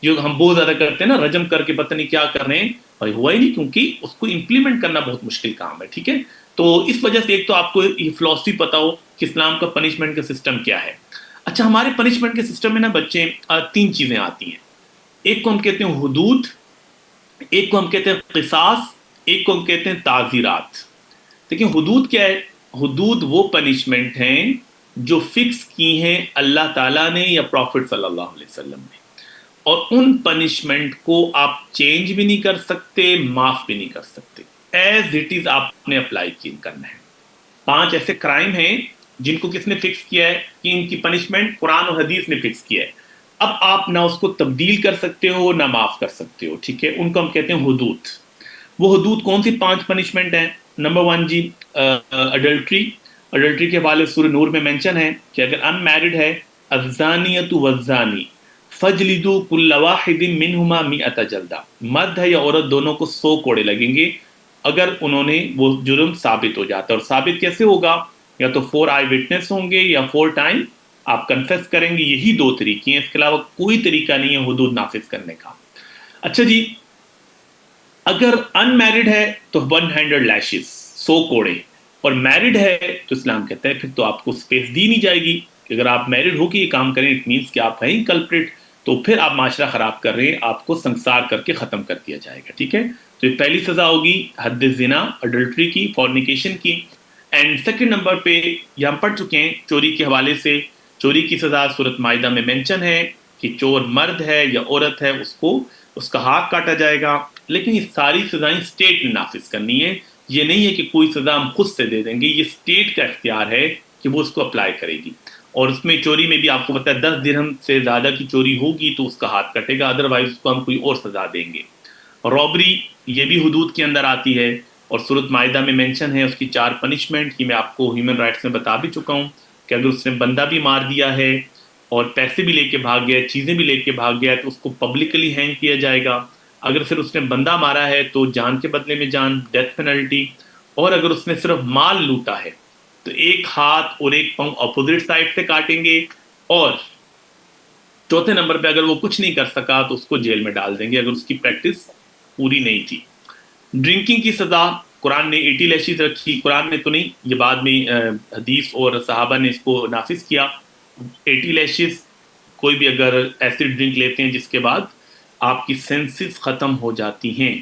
जो हम बहुत ज्यादा करते हैं ना, रजम करके पता नहीं क्या कर रहे हैं, भाई हुआ ही नहीं, क्योंकि उसको इंप्लीमेंट करना बहुत मुश्किल काम है। ठीक है, तो इस वजह से एक तो आपको ये फिलॉसफी पता हो कि इस्लाम का पनिशमेंट का सिस्टम क्या है। अच्छा, हमारे पनिशमेंट के सिस्टम में ना बच्चे 3 चीजें आती हैं। एक को हम कहते हैं हुदूद, एक को हम कहते हैं क़िसास, एक को हम कहते हैं ताज़ीरात। देखिए हुदूद क्या है? हुदूद वो पनिशमेंट हैं जो फिक्स की हैं अल्लाह ताला ने या प्रॉफिट सल्लल्लाहु अलैहि वसल्लम ने, और उन पनिशमेंट को आप चेंज भी नहीं कर सकते, माफ भी नहीं कर सकते, एज इट इज आपने अप्लाई करना है। 5 ऐसे क्राइम हैं जिनको किसने फिक्स किया है कि इनकी पनिशमेंट कुरान और हदीस ने फिक्स किया है। अब आप ना उसको तब्दील कर सकते हो ना माफ कर सकते हो। ठीक है, उनको हम कहते हैं हुदूद। वो हुदूद कौन सी 5 पनिशमेंट हैं? नंबर 1 जी अडल्ट्री। अडल्ट्री के हवाले सूरह नूर में मेंशन है कि अगर अनमैरिड है, अज़्ज़ानियतु वज़्ज़ानी फजलिदू कुल्ल वाहिदिन मिनहुमा मिअता जल्दा, मर्द है या औरत दोनों को 100 कोड़े लगेंगे अगर उन्होंने वो जुर्म साबित हो जाता है। और साबित कैसे होगा? या तो 4 आई विटनेस होंगे या 4 टाइम आप कन्फेस करेंगे। यही 2 तरीके हैं, इसके अलावा कोई तरीका नहीं है हुदूद नाफिज करने का। अच्छा जी, अगर अनमैरिड है तो 100 लैशेस, 100 कोड़े, और मैरिड है तो इस्लाम कहता है फिर तो आपको स्पेस दी नहीं जाएगी कि अगर आप मैरिड हो के ये काम करें, इट मीन्स कि आप हैं कल्प्रिट, तो फिर आप माशरा खराब कर रहे हैं, आपको संसार करके खत्म कर दिया जाएगा। ठीक है, तो ये पहली सजा होगी हद ज़िना, अडल्ट्री की, फॉर्निकेशन की। एंड सेकंड नंबर पे ये हम पढ़ चुके हैं चोरी के हवाले से। चोरी की सजा सूरत माइदा में मेंशन है कि चोर मर्द है या औरत है उसको उसका हाथ काटा जाएगा। लेकिन ये सारी सजाएं स्टेट ने नाफिज करनी है। ये नहीं है कि कोई सजा हम खुद से दे देंगे, ये स्टेट का इख्तियार है कि वो उसको अप्लाई करेगी। और उसमें चोरी में भी आपको पता है 10 दिरहम से ज़्यादा की चोरी होगी तो उसका हाथ कटेगा, अदरवाइज उसको हम कोई और सजा देंगे। रॉबरी ये भी हुदूद के अंदर आती है और सूरत माइदा में मेंशन है उसकी 4 पनिशमेंट की मैं आपको ह्यूमन राइट्स में बता भी चुका हूँ कि अगर उसने बंदा भी मार दिया है और पैसे भी लेके भाग गया, चीज़ें भी लेके भाग गया, तो उसको पब्लिकली हैंग किया जाएगा। अगर फिर उसने बंदा मारा है तो जान के बदले में जान, डेथ पेनल्टी। और अगर उसने सिर्फ माल लूटा है तो 1 हाथ और 1 पाँव अपोजिट साइड से काटेंगे। और चौथे नंबर पे अगर वो कुछ नहीं कर सका तो उसको जेल में डाल देंगे अगर उसकी प्रैक्टिस पूरी नहीं थी। ड्रिंकिंग की सज़ा कुरान ने 80 लैशेस रखी, कुरान ने तो नहीं, ये बाद में हदीस और सहाबा ने इसको नाफिज किया। 80 लैशेस, कोई भी अगर एसिड ड्रिंक लेते हैं जिसके बाद आपकी सेंसेस ख़त्म हो जाती हैं।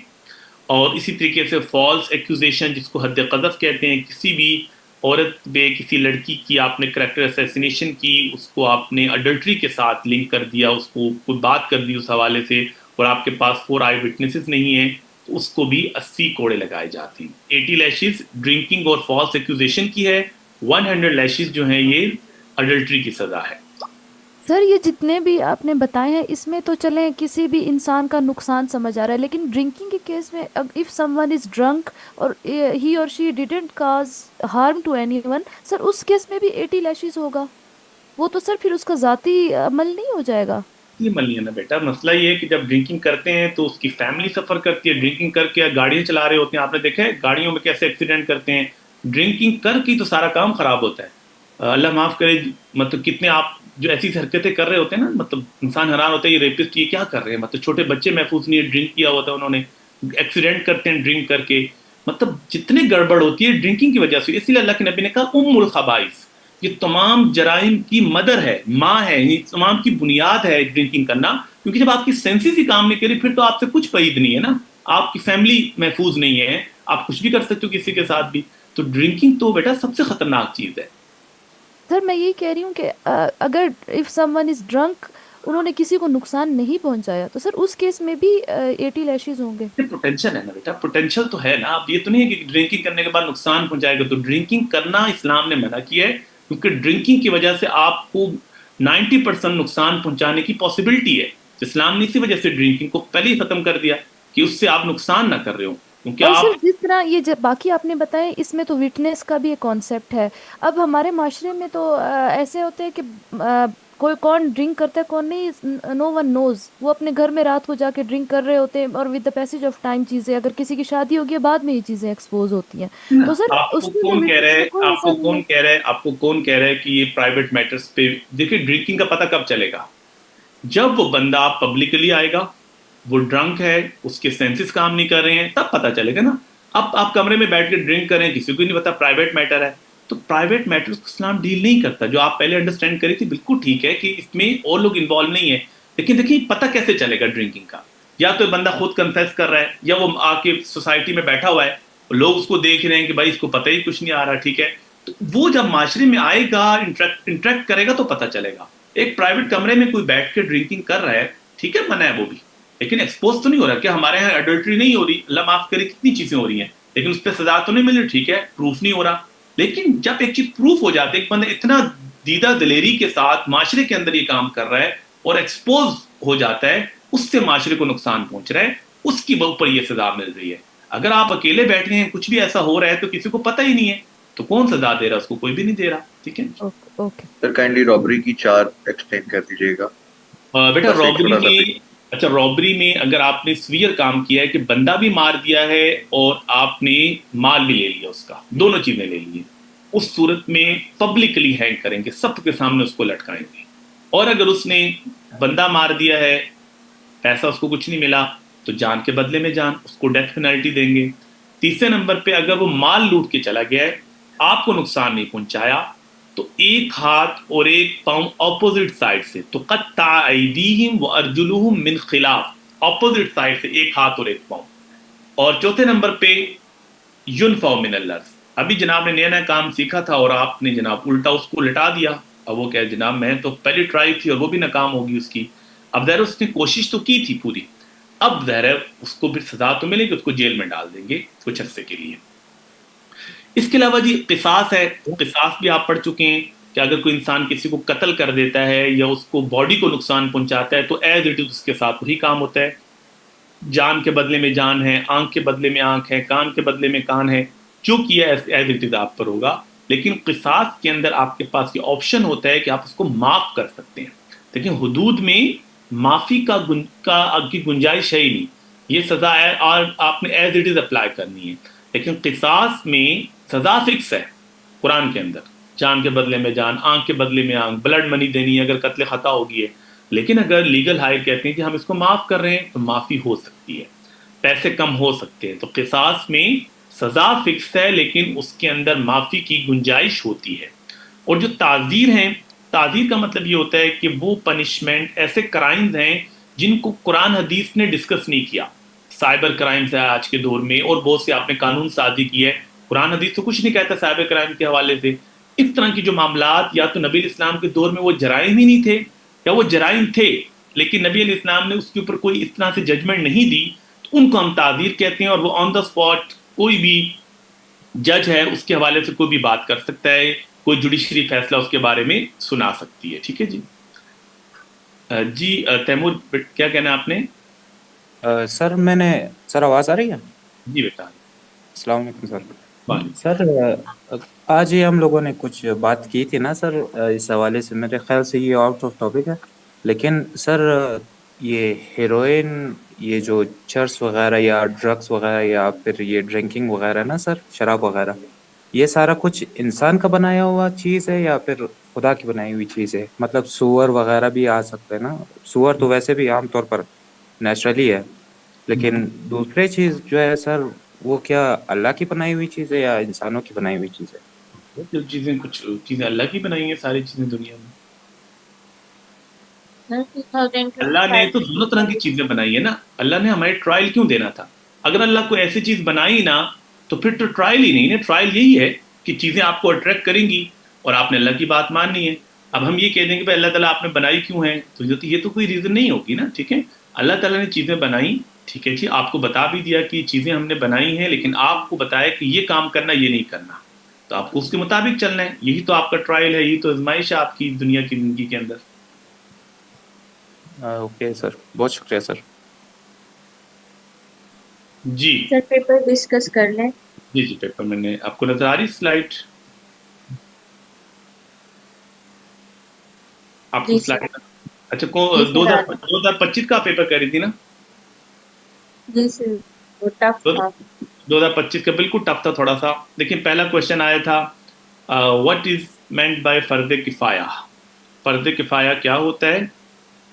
और इसी तरीके से फॉल्स एक्यूजेशन जिसको हद क़ज़फ़ कहते हैं, किसी भी औरत पे किसी लड़की की आपने करैक्टर असैसिनेशन की, उसको आपने अडल्ट्री के साथ लिंक कर दिया, उसको कोई बात कर दी उस हवाले से, और आपके पास 4 आई विटनेसेस नहीं है तो उसको भी 80 कोड़े लगाए जाते हैं। 80 लैशेस ड्रिंकिंग और फॉल्स एक्यूजेशन की है, 100 लैशेस जो हैं ये अडल्ट्री की सज़ा है। सर ये जितने भी आपने बताए हैं इसमें तो चलें किसी भी इंसान का नुकसान समझ आ रहा है, लेकिन ड्रिंकिंग के केस में इफ़ समवन इज़ ड्रंक और ही और she didn't cause harm to anyone, sir उस केस में भी 80 लैशेस होगा। वो तो सर फिर उसका ज़ाती अमल नहीं हो जाएगा। ये मल नहीं है ना बेटा, मसला ये है कि जब ड्रिंकिंग करते हैं तो उसकी फैमिली सफ़र करती है। ड्रिंकिंग करके गाड़ियाँ चला रहे होते हैं, आपने देखा है गाड़ियों में कैसे एक्सीडेंट करते हैं। ड्रिंकिंग करके तो सारा काम ख़राब होता है। अल्लाह माफ़ करे, मतलब कितने आप जो ऐसी हरकतें कर रहे होते हैं ना, मतलब इंसान हैरान होता है ये रेपिस्ट ये क्या कर रहे हैं। मतलब छोटे बच्चे महफूज नहीं है, ड्रिंक किया होता है उन्होंने, एक्सीडेंट करते हैं ड्रिंक करके। मतलब जितनी गड़बड़ होती है ड्रिंकिंग की वजह से। इसलिए अल्लाह के नबी ने कहा उम्मुल खबाइस, ये तमाम जराइम की मदर है, माँ है, ये तमाम की बुनियाद है ड्रिंकिंग करना। क्योंकि जब आपकी सेंसेस ही काम नहीं करी फिर तो आपसे कुछ पईद नहीं है ना, आपकी फैमिली महफूज नहीं है, आप कुछ भी कर सकते हो किसी के साथ भी। तो ड्रिंकिंग तो बेटा सबसे खतरनाक चीज़ है। सर मैं यही कह रही हूँ कि अगर इफ़ समवन इज़ ड्रंक उन्होंने किसी को नुकसान नहीं पहुंचाया, तो सर उस केस में भी 80 लैशेज होंगे। पोटेंशियल है ना बेटा, पोटेंशियल तो है ना। अब ये तो नहीं है कि ड्रिंकिंग करने के बाद नुकसान पहुंचाएगा, तो ड्रिंकिंग करना इस्लाम ने मना किया है, क्योंकि ड्रिंकिंग की वजह से आपको 90% नुकसान पहुंचाने की पॉसिबिलिटी है। तो इस्लाम ने इसी वजह से ड्रिंकिंग को पहले ही खत्म कर दिया कि उससे आप नुकसान ना कर रहे हो, क्योंकि और आप सर जिस तरह ये बाकी आपने बताया, इसमें तो विटनेस का भी एक कॉन्सेप्ट है। अब हमारे माशरे में तो ऐसे होते हैं कि कोई कौन ड्रिंक करता है कौन नहीं, नो वन नोज। वो अपने घर में रात को जाके ड्रिंक कर रहे होते हैं, और with the passage of time चीजें, अगर किसी की शादी होगी है बाद में ये चीजें एक्सपोज होती हैं, तो सर आपको उसमें कौन कह रहा विटनेस है, का कोई आपको असर नहीं कौन है। कह रहा है, आपको कौन कह रहा है कि ये प्राइवेट मैटर्स पे? देखिए, ड्रिंकिंग का पता कब चलेगा? जब वो बंदा पब्लिकली आएगा, वो ड्रंक है, उसके सेंसेस काम नहीं कर रहे हैं, तब पता चलेगा ना। अब आप कमरे में बैठ के ड्रिंक करें, किसी को नहीं पता, प्राइवेट मैटर है, तो प्राइवेट मैटर्स को इस्लाम डील नहीं करता। जो आप पहले अंडरस्टैंड करी थी बिल्कुल ठीक है कि इसमें और लोग इन्वॉल्व नहीं है, लेकिन देखिए पता कैसे चलेगा ड्रिंकिंग का? या तो बंदा खुद कन्फेस कर रहा है, या वो आके सोसाइटी में बैठा हुआ है, लोग उसको देख रहे हैं कि भाई इसको पता ही कुछ नहीं आ रहा, ठीक है, तो वो जब माशरे में आएगा, इंटरेक्ट करेगा तो पता चलेगा। एक प्राइवेट कमरे में कोई बैठ के ड्रिंकिंग कर रहा है, ठीक है, मना है वो भी, लेकिन एक्सपोज तो नहीं हो रहा। क्या हमारे यहाँ अडल्ट्री नहीं हो रही? अल्लाह माफ करे, कितनी चीजें हो रही हैं, लेकिन उस पर सजा तो नहीं मिल रही, ठीक है, प्रूफ नहीं हो रहा। लेकिन जब एक चीज प्रूफ हो जाती है, एक बंदा इतना दीदा दिलेरी के साथ माशरे के अंदर ये काम कर रहा है और एक्सपोज हो जाता है, उससे माशरे को नुकसान पहुंच रहा है, उसकी ऊपर ये सजा मिल रही है। अगर आप अकेले बैठे हैं, कुछ भी ऐसा हो रहा है तो किसी को पता ही नहीं है, तो कौन सजा दे रहा है? उसको कोई भी नहीं दे रहा, ठीक है। ओके सर काइंडली रॉबरी की 4 एक्सप्लेन कर दीजिएगा। बेटा बस एक रॉबरी छोटा सा में, अच्छा रॉबरी में अगर आपने स्वीयर काम किया है कि बंदा भी मार दिया है और आपने माल भी ले लिया उसका, दोनों चीजें ले ली, उस सूरत में पब्लिकली हैंग करेंगे, सबके सामने उसको लटकाएंगे। और अगर उसने बंदा मार दिया है, पैसा उसको कुछ नहीं मिला, तो जान के बदले में जान, उसको डेथ पेनल्टी देंगे। तीसरे नंबर पे अगर वो माल लूट के चला गया है, आपको नुकसान नहीं पहुंचाया, तो एक हाथ और एक पाँव ऑपोजिट साइड से, तो क़त्ता अयदीहिम व अर्जुलुहुम मिन खिलाफ, ऑपोजिट साइड से एक हाथ और एक पाँव। और चौथे नंबर पे युनफ़ौ मिनल अर्ज़। अभी जनाब ने नया नया काम सीखा था और आपने जनाब उल्टा उसको लिटा दिया। अब वो क्या जनाब, मैं तो पहली ट्राई थी और वो भी नाकाम होगी उसकी। अब ज़ाहिर उसने कोशिश तो की थी पूरी, अब ज़ाहिर उसको भी सजा तो मिलेगी, उसको जेल में डाल देंगे कुछ अरसे के लिए। इसके अलावा जी किसास है, किसास भी आप पढ़ चुके हैं कि अगर कोई इंसान किसी को कत्ल कर देता है या उसको बॉडी को नुकसान पहुंचाता है, तो एज इट इज उसके साथ वही काम होता है। जान के बदले में जान है, आंख के बदले में आंख है, कान के बदले में कान है, जो किया एज इट इज आप पर होगा। लेकिन किसास के अंदर आपके पास ये ऑप्शन होता है कि आप उसको माफ कर सकते हैं। लेकिन हुदूद में माफी की गुंजाइश है ही नहीं, ये सजा है और आपने एज इट इज अप्लाई करनी है। लेकिन किसास में सजा फिक्स है कुरान के अंदर, जान के बदले में जान, आंख के बदले में आंख, ब्लड मनी देनी है अगर कत्ल खता होगी है। लेकिन अगर लीगल हायर कहते हैं कि हम इसको माफ कर रहे हैं, तो माफी हो सकती है, पैसे कम हो सकते हैं। तो किसास में सजा फिक्स है, लेकिन उसके अंदर माफी की गुंजाइश होती है। और जो ताज़ीर हैं, ताज़ीर का मतलब ये होता है कि वो पनिशमेंट, ऐसे क्राइम्स हैं जिनको कुरान हदीस ने डिस्कस नहीं किया। साइबर क्राइम्स है आज के दौर में, और बहुत से आपने कानून साजी की है, कुरान हदीस तो कुछ नहीं कहता साइबर क्राइम के हवाले से। इस तरह की जो मामलात, या तो नबी इस्लाम के दौर में वो जराइम ही नहीं थे, या वो जराइम थे लेकिन नबी इस्लाम ने उसके ऊपर कोई इस तरह से जजमेंट नहीं दी, तो उनको हम ताज़ीर कहते हैं। और वो ऑन द स्पॉट कोई भी जज है उसके हवाले से कोई भी बात कर सकता है, कोई जुडिशरी फैसला उसके बारे में सुना सकती है, ठीक है जी। जी तैमूर, क्या कहना है आपने? सर सर आवाज़ आ रही है? जी बेटा। अस्सलाम वालेकुम सर। आज ही हम लोगों ने कुछ बात की थी ना सर, इस हवाले से मेरे ख्याल से ये आउट ऑफ टॉपिक है, लेकिन सर ये हेरोइन, ये जो चर्स वगैरह या ड्रग्स वगैरह या फिर ये ड्रिंकिंग वगैरह ना सर, शराब वगैरह, ये सारा कुछ इंसान का बनाया हुआ चीज़ है या फिर खुदा की बनाई हुई चीज़ है? मतलब सूअर वगैरह भी आ सकते हैं ना, सूअर तो वैसे भी आमतौर पर नेचुरली है, लेकिन दूसरे चीज़ जो है सर, वो क्या अल्लाह की बनाई हुई चीज़ है या इंसानों की बनाई हुई चीज़ है? जो चीज़ें, कुछ चीज़ें अल्लाह की बनाई हैं, सारी चीज़ें दुनिया में अल्लाह ने तो दोनों तरह की चीज़ें बनाई है ना। अल्लाह ने हमारे ट्रायल क्यों देना था? अगर अल्लाह को ऐसी चीज़ बनाई ना, तो फिर तो ट्रायल ही नहीं है। ट्रायल यही है कि चीज़ें आपको अट्रैक्ट करेंगी और आपने अल्लाह की बात माननी है। अब हम ये कह देंगे भाई अल्लाह ताला आपने बनाई क्यों है, तो ये तो कोई रीज़न नहीं होगी ना, ठीक है। अल्लाह ताला ने चीज़ें बनाई, ठीक है जी, आपको बता भी दिया कि चीज़ें हमने बनाई हैं, लेकिन आपको बताया कि ये काम करना, ये नहीं करना, तो आपको उसके मुताबिक चलना है। यही तो आपका ट्रायल है, यही तो आजमाइश है आपकी दुनिया की ज़िंदगी के अंदर। ओके सर, बहुत शुक्रिया सर। जी सर पेपर डिस्कस कर लें। जी जी, पेपर मैंने आपको नजर आ रही स्लाइड, आपको जी स्लाइड, सर। अच्छा जी सर, 2025 का पेपर कर रही थी ना? जी सर, वो टफ था। 2025 का बिल्कुल टफ था थोड़ा सा। देखिए पहला क्वेश्चन आया था, व्हाट इज मेंट बाय फर्ज किफाया। फर्ज किफाया क्या होता है,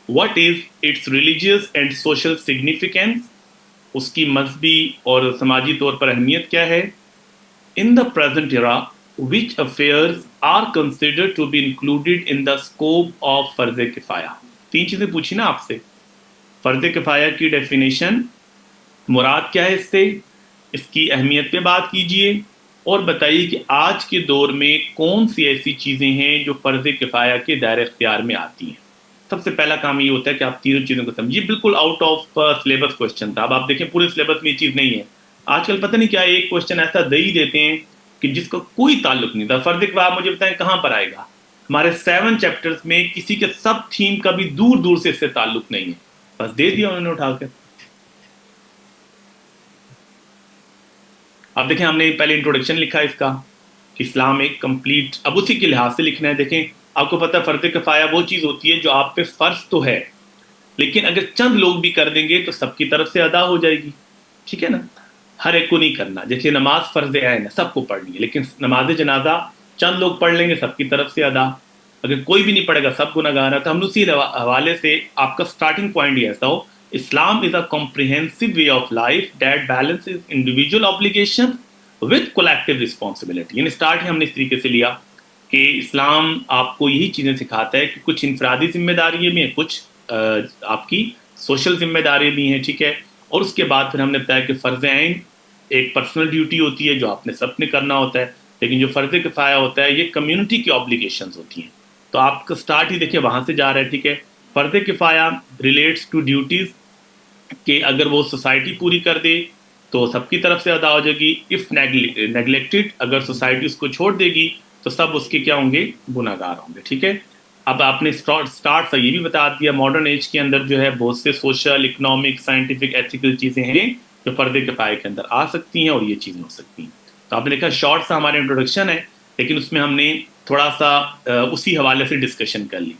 what is its religious and social significance, उसकी मजहबी और समाजी तौर पर अहमियत क्या है। In the present era which affairs are considered to be included in the scope of फर्ज किफाया। 3 चीजें पूछी ना आपसे। फर्ज किफाया की डेफिनेशन, मुराद क्या है इससे, इसकी अहमियत पे बात कीजिए, और बताइए कि आज के दौर में कौन सी ऐसी चीज़ें हैं जो फ़र्ज़ किफ़ाया के दायरे इख्तियार में आती हैं। सबसे पहला काम ये होता है कि आप तीनों चीज़ों को समझिए। बिल्कुल आउट ऑफ सिलेबस क्वेश्चन था। अब आप देखें पूरे सिलेबस में ये चीज़ नहीं है। आजकल पता नहीं क्या एक क्वेश्चन ऐसा दे ही देते हैं कि जिसका कोई ताल्लुक नहीं था। फ़र्ज़ किफ़ाया मुझे बताएं कहाँ पर आएगा। हमारे 7 चैप्टर्स में किसी के सब थीम का भी दूर दूर से इससे ताल्लुक नहीं है, बस दे दिया उन्होंने उठाकर। अब देखें हमने पहले इंट्रोडक्शन लिखा है इसका कि इस्लाम एक कंप्लीट, अब उसी के लिहाज से लिखना है। देखें आपको पता है फ़र्ज़ किफ़ाया वो चीज़ होती है जो आप पे फ़र्ज तो है, लेकिन अगर चंद लोग भी कर देंगे तो सबकी तरफ से अदा हो जाएगी, ठीक है ना। हर एक को नहीं करना। जैसे नमाज फ़र्ज़ है ना, सबको पढ़नी है, लेकिन नमाज जनाजा चंद लोग पढ़ लेंगे सबकी तरफ से अदा। अगर कोई भी नहीं पढ़ेगा सब गुनहगार है। तो हम उसी हवाले से आपका स्टार्टिंग पॉइंट ये ऐसा हो, Islam is a comprehensive way of life that balances individual obligation with collective responsibility। यानी स्टार्ट ही हमने इस तरीके से लिया कि इस्लाम आपको यही चीज़ें सिखाता है कि कुछ इंफरादी जिम्मेदारियाँ भी हैं, कुछ आपकी सोशल जिम्मेदारी भी हैं, ठीक है। और उसके बाद फिर हमने बताया कि फ़र्ज़ ऐन एक पर्सनल ड्यूटी होती है जो आपने सब ने करना होता है, लेकिन जो फ़र्ज़ किफ़ाया होता है ये कम्युनिटी की ऑब्लिगेशंस होती हैं। तो आपका स्टार्ट ही देखिए वहाँ से जा रहा है, ठीक है। फ़र्ज़ किफ़ाया रिलेट्स टू ड्यूटीज़ कि अगर वो सोसाइटी पूरी कर दे तो सबकी तरफ से अदा हो जाएगी। इफ़ नेगलेक्टेड, अगर सोसाइटी उसको छोड़ देगी तो सब उसके क्या होंगे, गुनाहगार होंगे, ठीक है। अब आपने स्टार्ट से ये भी बता दिया मॉडर्न एज के अंदर जो है बहुत से सोशल, इकोनॉमिक, साइंटिफिक, एथिकल चीज़ें हैं जो फ़र्ज़ किफ़ाया के अंदर आ सकती हैं और ये चीज़ें हो सकती हैं। तो आपने देखा शॉर्ट सा हमारा इंट्रोडक्शन है, लेकिन उसमें हमने थोड़ा सा उसी हवाले से डिस्कशन कर ली।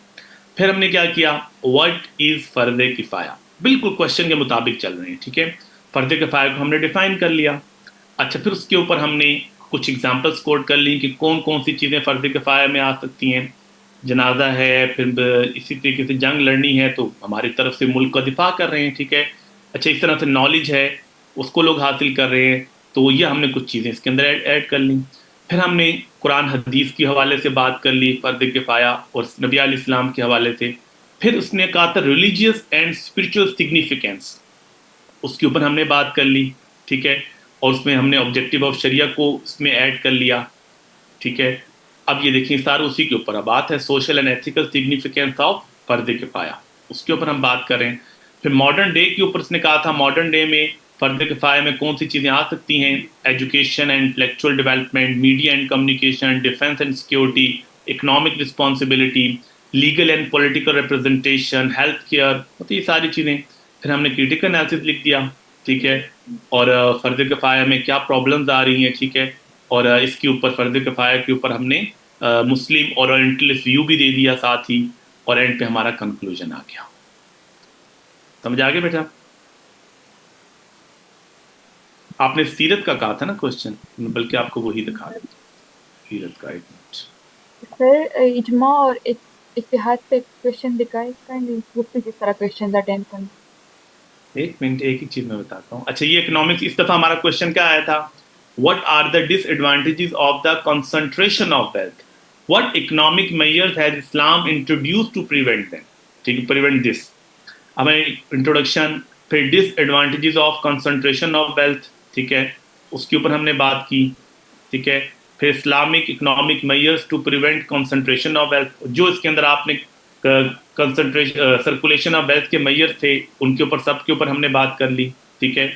फिर हमने क्या किया, व्हाट इज़ फ़र्ज़ किफ़ाया, बिल्कुल क्वेश्चन के मुताबिक चल रहे हैं, ठीक है। फ़र्ज़ किफ़ाया को हमने डिफ़ाइन कर लिया। अच्छा, फिर उसके ऊपर हमने कुछ एग्जांपल्स कोट कर ली कि कौन कौन सी चीज़ें फ़र्ज़ किफ़ाया में आ सकती हैं। जनाजा है, फिर इसी तरीके से जंग लड़नी है तो हमारी तरफ से मुल्क का दिफा कर रहे हैं, ठीक है। अच्छा, इस तरह से नॉलेज है उसको लोग हासिल कर रहे हैं, तो ये हमने कुछ चीज़ें इसके अंदर ऐड कर ली। फिर हमने कुरान हदीस के हवाले से बात कर ली फ़र्ज़ किफ़ाया और नबी अलैहिस्सलाम के हवाले से। फिर उसने कहा था रिलीजियस एंड स्पिरिचुअल सिग्निफिकेंस, उसके ऊपर हमने बात कर ली, ठीक है। और उसमें हमने ऑब्जेक्टिव ऑफ शरिया को उसमें ऐड कर लिया, ठीक है। अब ये देखिए सारा उसी के ऊपर बात है, social and ethical significance of फ़र्ज़ किफ़ाया, उसके ऊपर हम बात करें। फिर मॉडर्न डे के ऊपर उसने कहा था मॉडर्न डे में फ़र्ज़ किफ़ाया में कौन सी चीज़ें आ सकती हैं, education and intellectual development, media and communication, defence and security, economic responsibility, legal and political representation, health care, तो ये सारी चीज़ें। फिर हमने क्रिटिकल एनालिसिस लिख दिया, ठीक है। और फ़र्ज़ किफ़ाया में क्या प्रॉब्लम्स आ रही हैं, ठीक है। और इसके ऊपर फ़र्ज़ किफ़ाया के ऊपर हमने मुस्लिम और ओरिएंटलिस्ट व्यू भी दे दिया साथ ही, और एंड पे हमारा कंक्लूजन आ गया। समझ आ गया बेटा? आपने सीरत का कहा था ना क्वेश्चन, बल्कि आपको वही दिखा रहा था सीरत का। एक मिनट सर, इजमा और इत्तिहाद पे क्वेश्चन दिखाए, काइंडली उसमें किस तरह क्वेश्चन अटेंड करना। एक मिनट, एक ही चीज़ मैं बताता हूँ। अच्छा, ये इकोनॉमिक्स, इस दफ़ा हमारा क्वेश्चन क्या आया था, what are the disadvantages of the concentration of wealth, what economic measures has Islam introduce to prevent them, ठीक है, प्रिवेंट दिस। हमें इंट्रोडक्शन, फिर disadvantages of concentration of wealth, ठीक है, उसके ऊपर हमने बात की, ठीक है। फिर Islamic economic measures to prevent concentration of wealth, जो इसके अंदर आपने कंसंट्रेशन सर्कुलेशन ऑफ वेल्थ के मेजर्स थे उनके ऊपर सबके ऊपर हमने बात कर ली, ठीक है।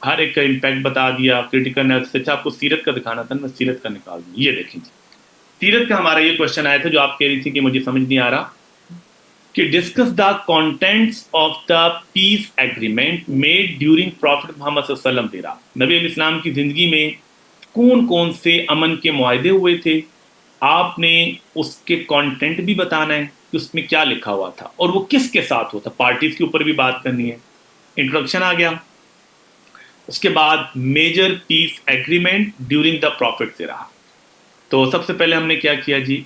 हर एक का इम्पैक्ट बता दिया, क्रिटिकल एनालिसिस। अच्छा आपको सीरत का दिखाना था, मैं सीरत का निकाल दूँ, ये देखें जी। सीरत का हमारा ये क्वेश्चन आया था जो आप कह रही थी कि मुझे समझ नहीं आ रहा, कि discuss the contents of the peace agreement made during prophet Muhammad सल्लल्लाहु अलैहि वसल्लम एरा। नबी इस्लाम की जिंदगी में कौन कौन से अमन के मुआहदे हुए थे, आपने उसके कंटेंट भी बताना है कि उसमें क्या लिखा हुआ था और वो किसके साथ हुआ था, पार्टीज के ऊपर भी बात करनी है। इंट्रोडक्शन आ गया। उसके बाद major peace agreement during the prophet से रहा। तो सबसे पहले हमने क्या किया जी,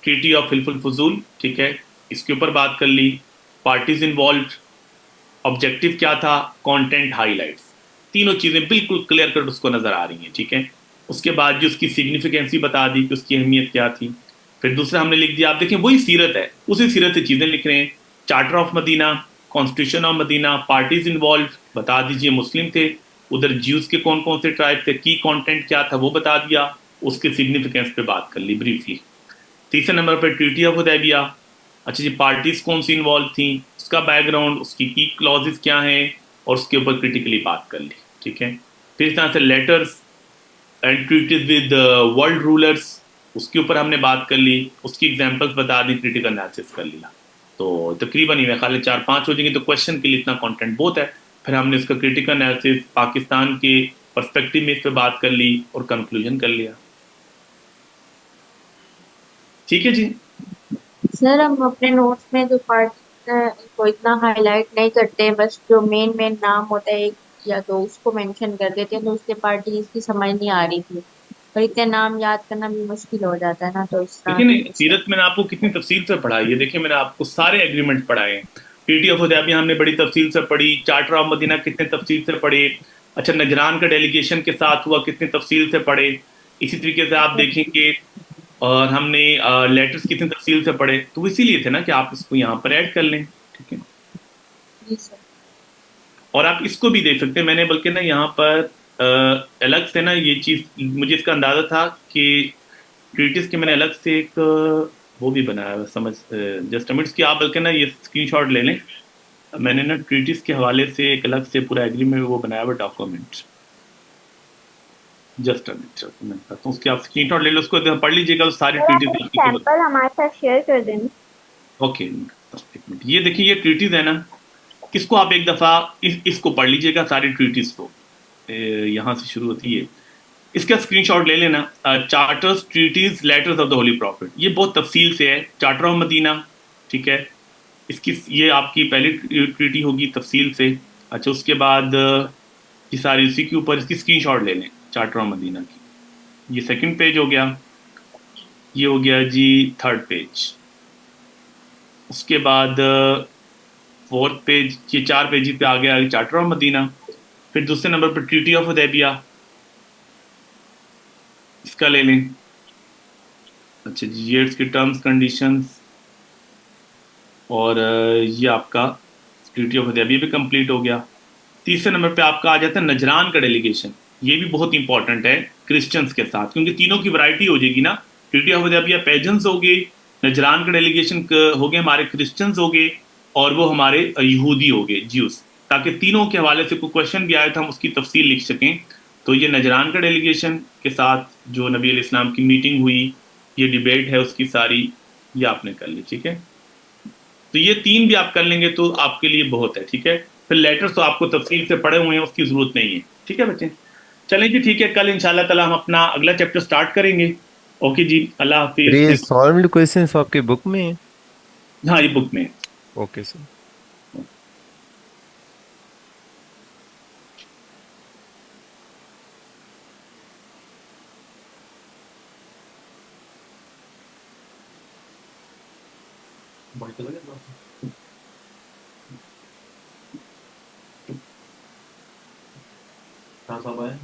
ट्रीटी ऑफ हिल्फुल फजूल, ठीक है, इसके ऊपर बात कर ली। पार्टीज इन्वॉल्व, ऑब्जेक्टिव क्या था, कंटेंट हाइलाइट्स, तीनों चीज़ें बिल्कुल क्लियर कट उसको नज़र आ रही हैं, ठीक है। उसके बाद जो उसकी सिग्निफिकेंसी बता दी कि उसकी अहमियत क्या थी। फिर दूसरा हमने लिख दिया, आप देखें वही सीरत है, उसी सीरत से चीज़ें लिख रहे हैं। Charter of Medina, constitution of Medina, parties involve बता दीजिए, मुस्लिम थे, उधर ज्यूज़ के कौन कौन से ट्राइब थे, की कंटेंट क्या था वो बता दिया, उसके सिग्निफिकेंस पे बात कर ली ब्रीफली। तीसरे नंबर पर ट्रीटी ऑफ हुदैबिया, अच्छा जी पार्टीज कौन सी इन्वॉल्व थी, उसका बैकग्राउंड, उसकी की क्लॉजेस क्या हैं, और उसके ऊपर क्रिटिकली बात कर ली, ठीक है। फिर इस तरह से letters and treaties with world rulers, उसके ऊपर हमने बात कर ली, उसकी एग्जांपल्स बता दी, क्रिटिकल एनालिसिस कर लिया। तो तकरीबन ही मैं खाली 4-5 हो जाएंगे, तो क्वेश्चन के लिए इतना कंटेंट बहुत है। फिर हमने इसका क्रिटिकल एनालिसिस पाकिस्तान के पर्सपेक्टिव में इस पर बात कर ली और कंक्लूजन कर लिया, ठीक है जी। सर हम अपने नोट्स में जो पार्ट को इतना हाईलाइट नहीं करते, बस जो मेन मेन नाम होता है एक या दो उसको मेंशन कर देते हैं, तो उससे पार्टी की समझ नहीं आ रही थी, और इतने नाम याद करना भी मुश्किल हो जाता है ना, तो इस तरह देखिए से नहीं, सीरत मैंने आपको कितनी तफसील से पढ़ा है, ये देखिए मैंने आपको सारे एग्रीमेंट पढ़ाए हैं। ट्रीटी ऑफ हुदैबिया हमने बड़ी तफसील से पढ़ी, चार्टर ऑफ मदीना कितने तफसील से पढ़े, अच्छा नजरान का डेलीगेशन के साथ हुआ कितने तफसील से पढ़े, इसी तरीके से आप देखेंगे। और हमने लेटर्स कितने तफसील से पढ़े, तो इसीलिए थे ना कि आप इसको यहाँ पर ऐड कर लें, ठीक है। जी सर। और आप इसको भी देख सकते हैं, मैंने बल्कि ना यहाँ पर अलग से ना ये चीज़, मुझे इसका अंदाज़ा था कि ट्रीटिस के मैंने अलग से एक वो भी बनाया हुआ, समझ जस्ट मिनट्स की, आप बल्कि ना ये स्क्रीनशॉट ले लें। मैंने ना ट्रीटिस के हवाले से एक अलग से पूरा एग्रीमेंट वो बनाया हुआ डॉक्यूमेंट, जस्ट मैं कहता हूँ उसकी आप स्क्रीनशॉट ले लो, उसको पढ़ लीजिएगा, तो सारी ट्रीटिस सैंपल हमारे साथ शेयर कर देना। ओके एक मिनट, ये देखिए ये ट्रीटिस है ना, इसको आप एक दफ़ा इसको पढ़ लीजिएगा, सारी ट्रीटिस को, यहाँ से शुरू होती है, इसका स्क्रीनशॉट ले लेना। Charters treaties letters of the holy prophet, ये बहुत तफसील से है। चार्टर ऑफ मदीना, ठीक है, इसकी ये आपकी पहली ट्रीटी होगी तफसील से। अच्छा उसके बाद ये सारी उसी के ऊपर इसकी स्क्रीनशॉट ले लें, चार्टर ऑफ मदीना की। ये सेकंड पेज हो गया, ये हो गया जी थर्ड पेज। उसके बाद फोर्थ पेज, ये 4 पेज पे आ गया चार्टर ऑफ मदीना। फिर दूसरे नंबर पर ट्रीटी ऑफ हुदैबिया, इसका ले लें। अच्छा जी ये इसके टर्म्स कंडीशंस, और ये आपका ट्रीटी ऑफ हुदैबिया भी कंप्लीट हो गया। तीसरे नंबर पे आपका आ जाता है नजरान का डेलीगेशन, ये भी बहुत इंपॉर्टेंट है क्रिश्चियंस के साथ, क्योंकि तीनों की वैरायटी हो जाएगी ना। ट्रीटी ऑफ हुदैबिया पेजेंस हो गए, नजरान का डेलीगेशन हो गए हमारे क्रिश्चियंस हो गए, और वो हमारे यहूदी हो गए ज्यूस, ताकि तीनों के हवाले से कोई क्वेश्चन भी आया था हम उसकी तफसील लिख सकें। तो ये नजरान का डेलीगेशन के साथ जो नबी अलैहिस्सलाम की मीटिंग हुई, ये डिबेट है उसकी सारी, ये आपने कर ली, ठीक है। तो ये 3 भी आप कर लेंगे तो आपके लिए बहुत है, ठीक है। फिर लेटर्स तो आपको तफसील से पढ़े हुए हैं, उसकी ज़रूरत नहीं है, ठीक है बच्चे। चलें जी ठीक है, कल इंशाल्लाह ताला हम अपना अगला चैप्टर स्टार्ट करेंगे। ओके जी, अल्लाह फिर ये हाफिज़। सॉल्व्ड क्वेश्चंस आपके बुक में है? हाँ ये बुक में है। Okay sir. कहाँ साहब आए?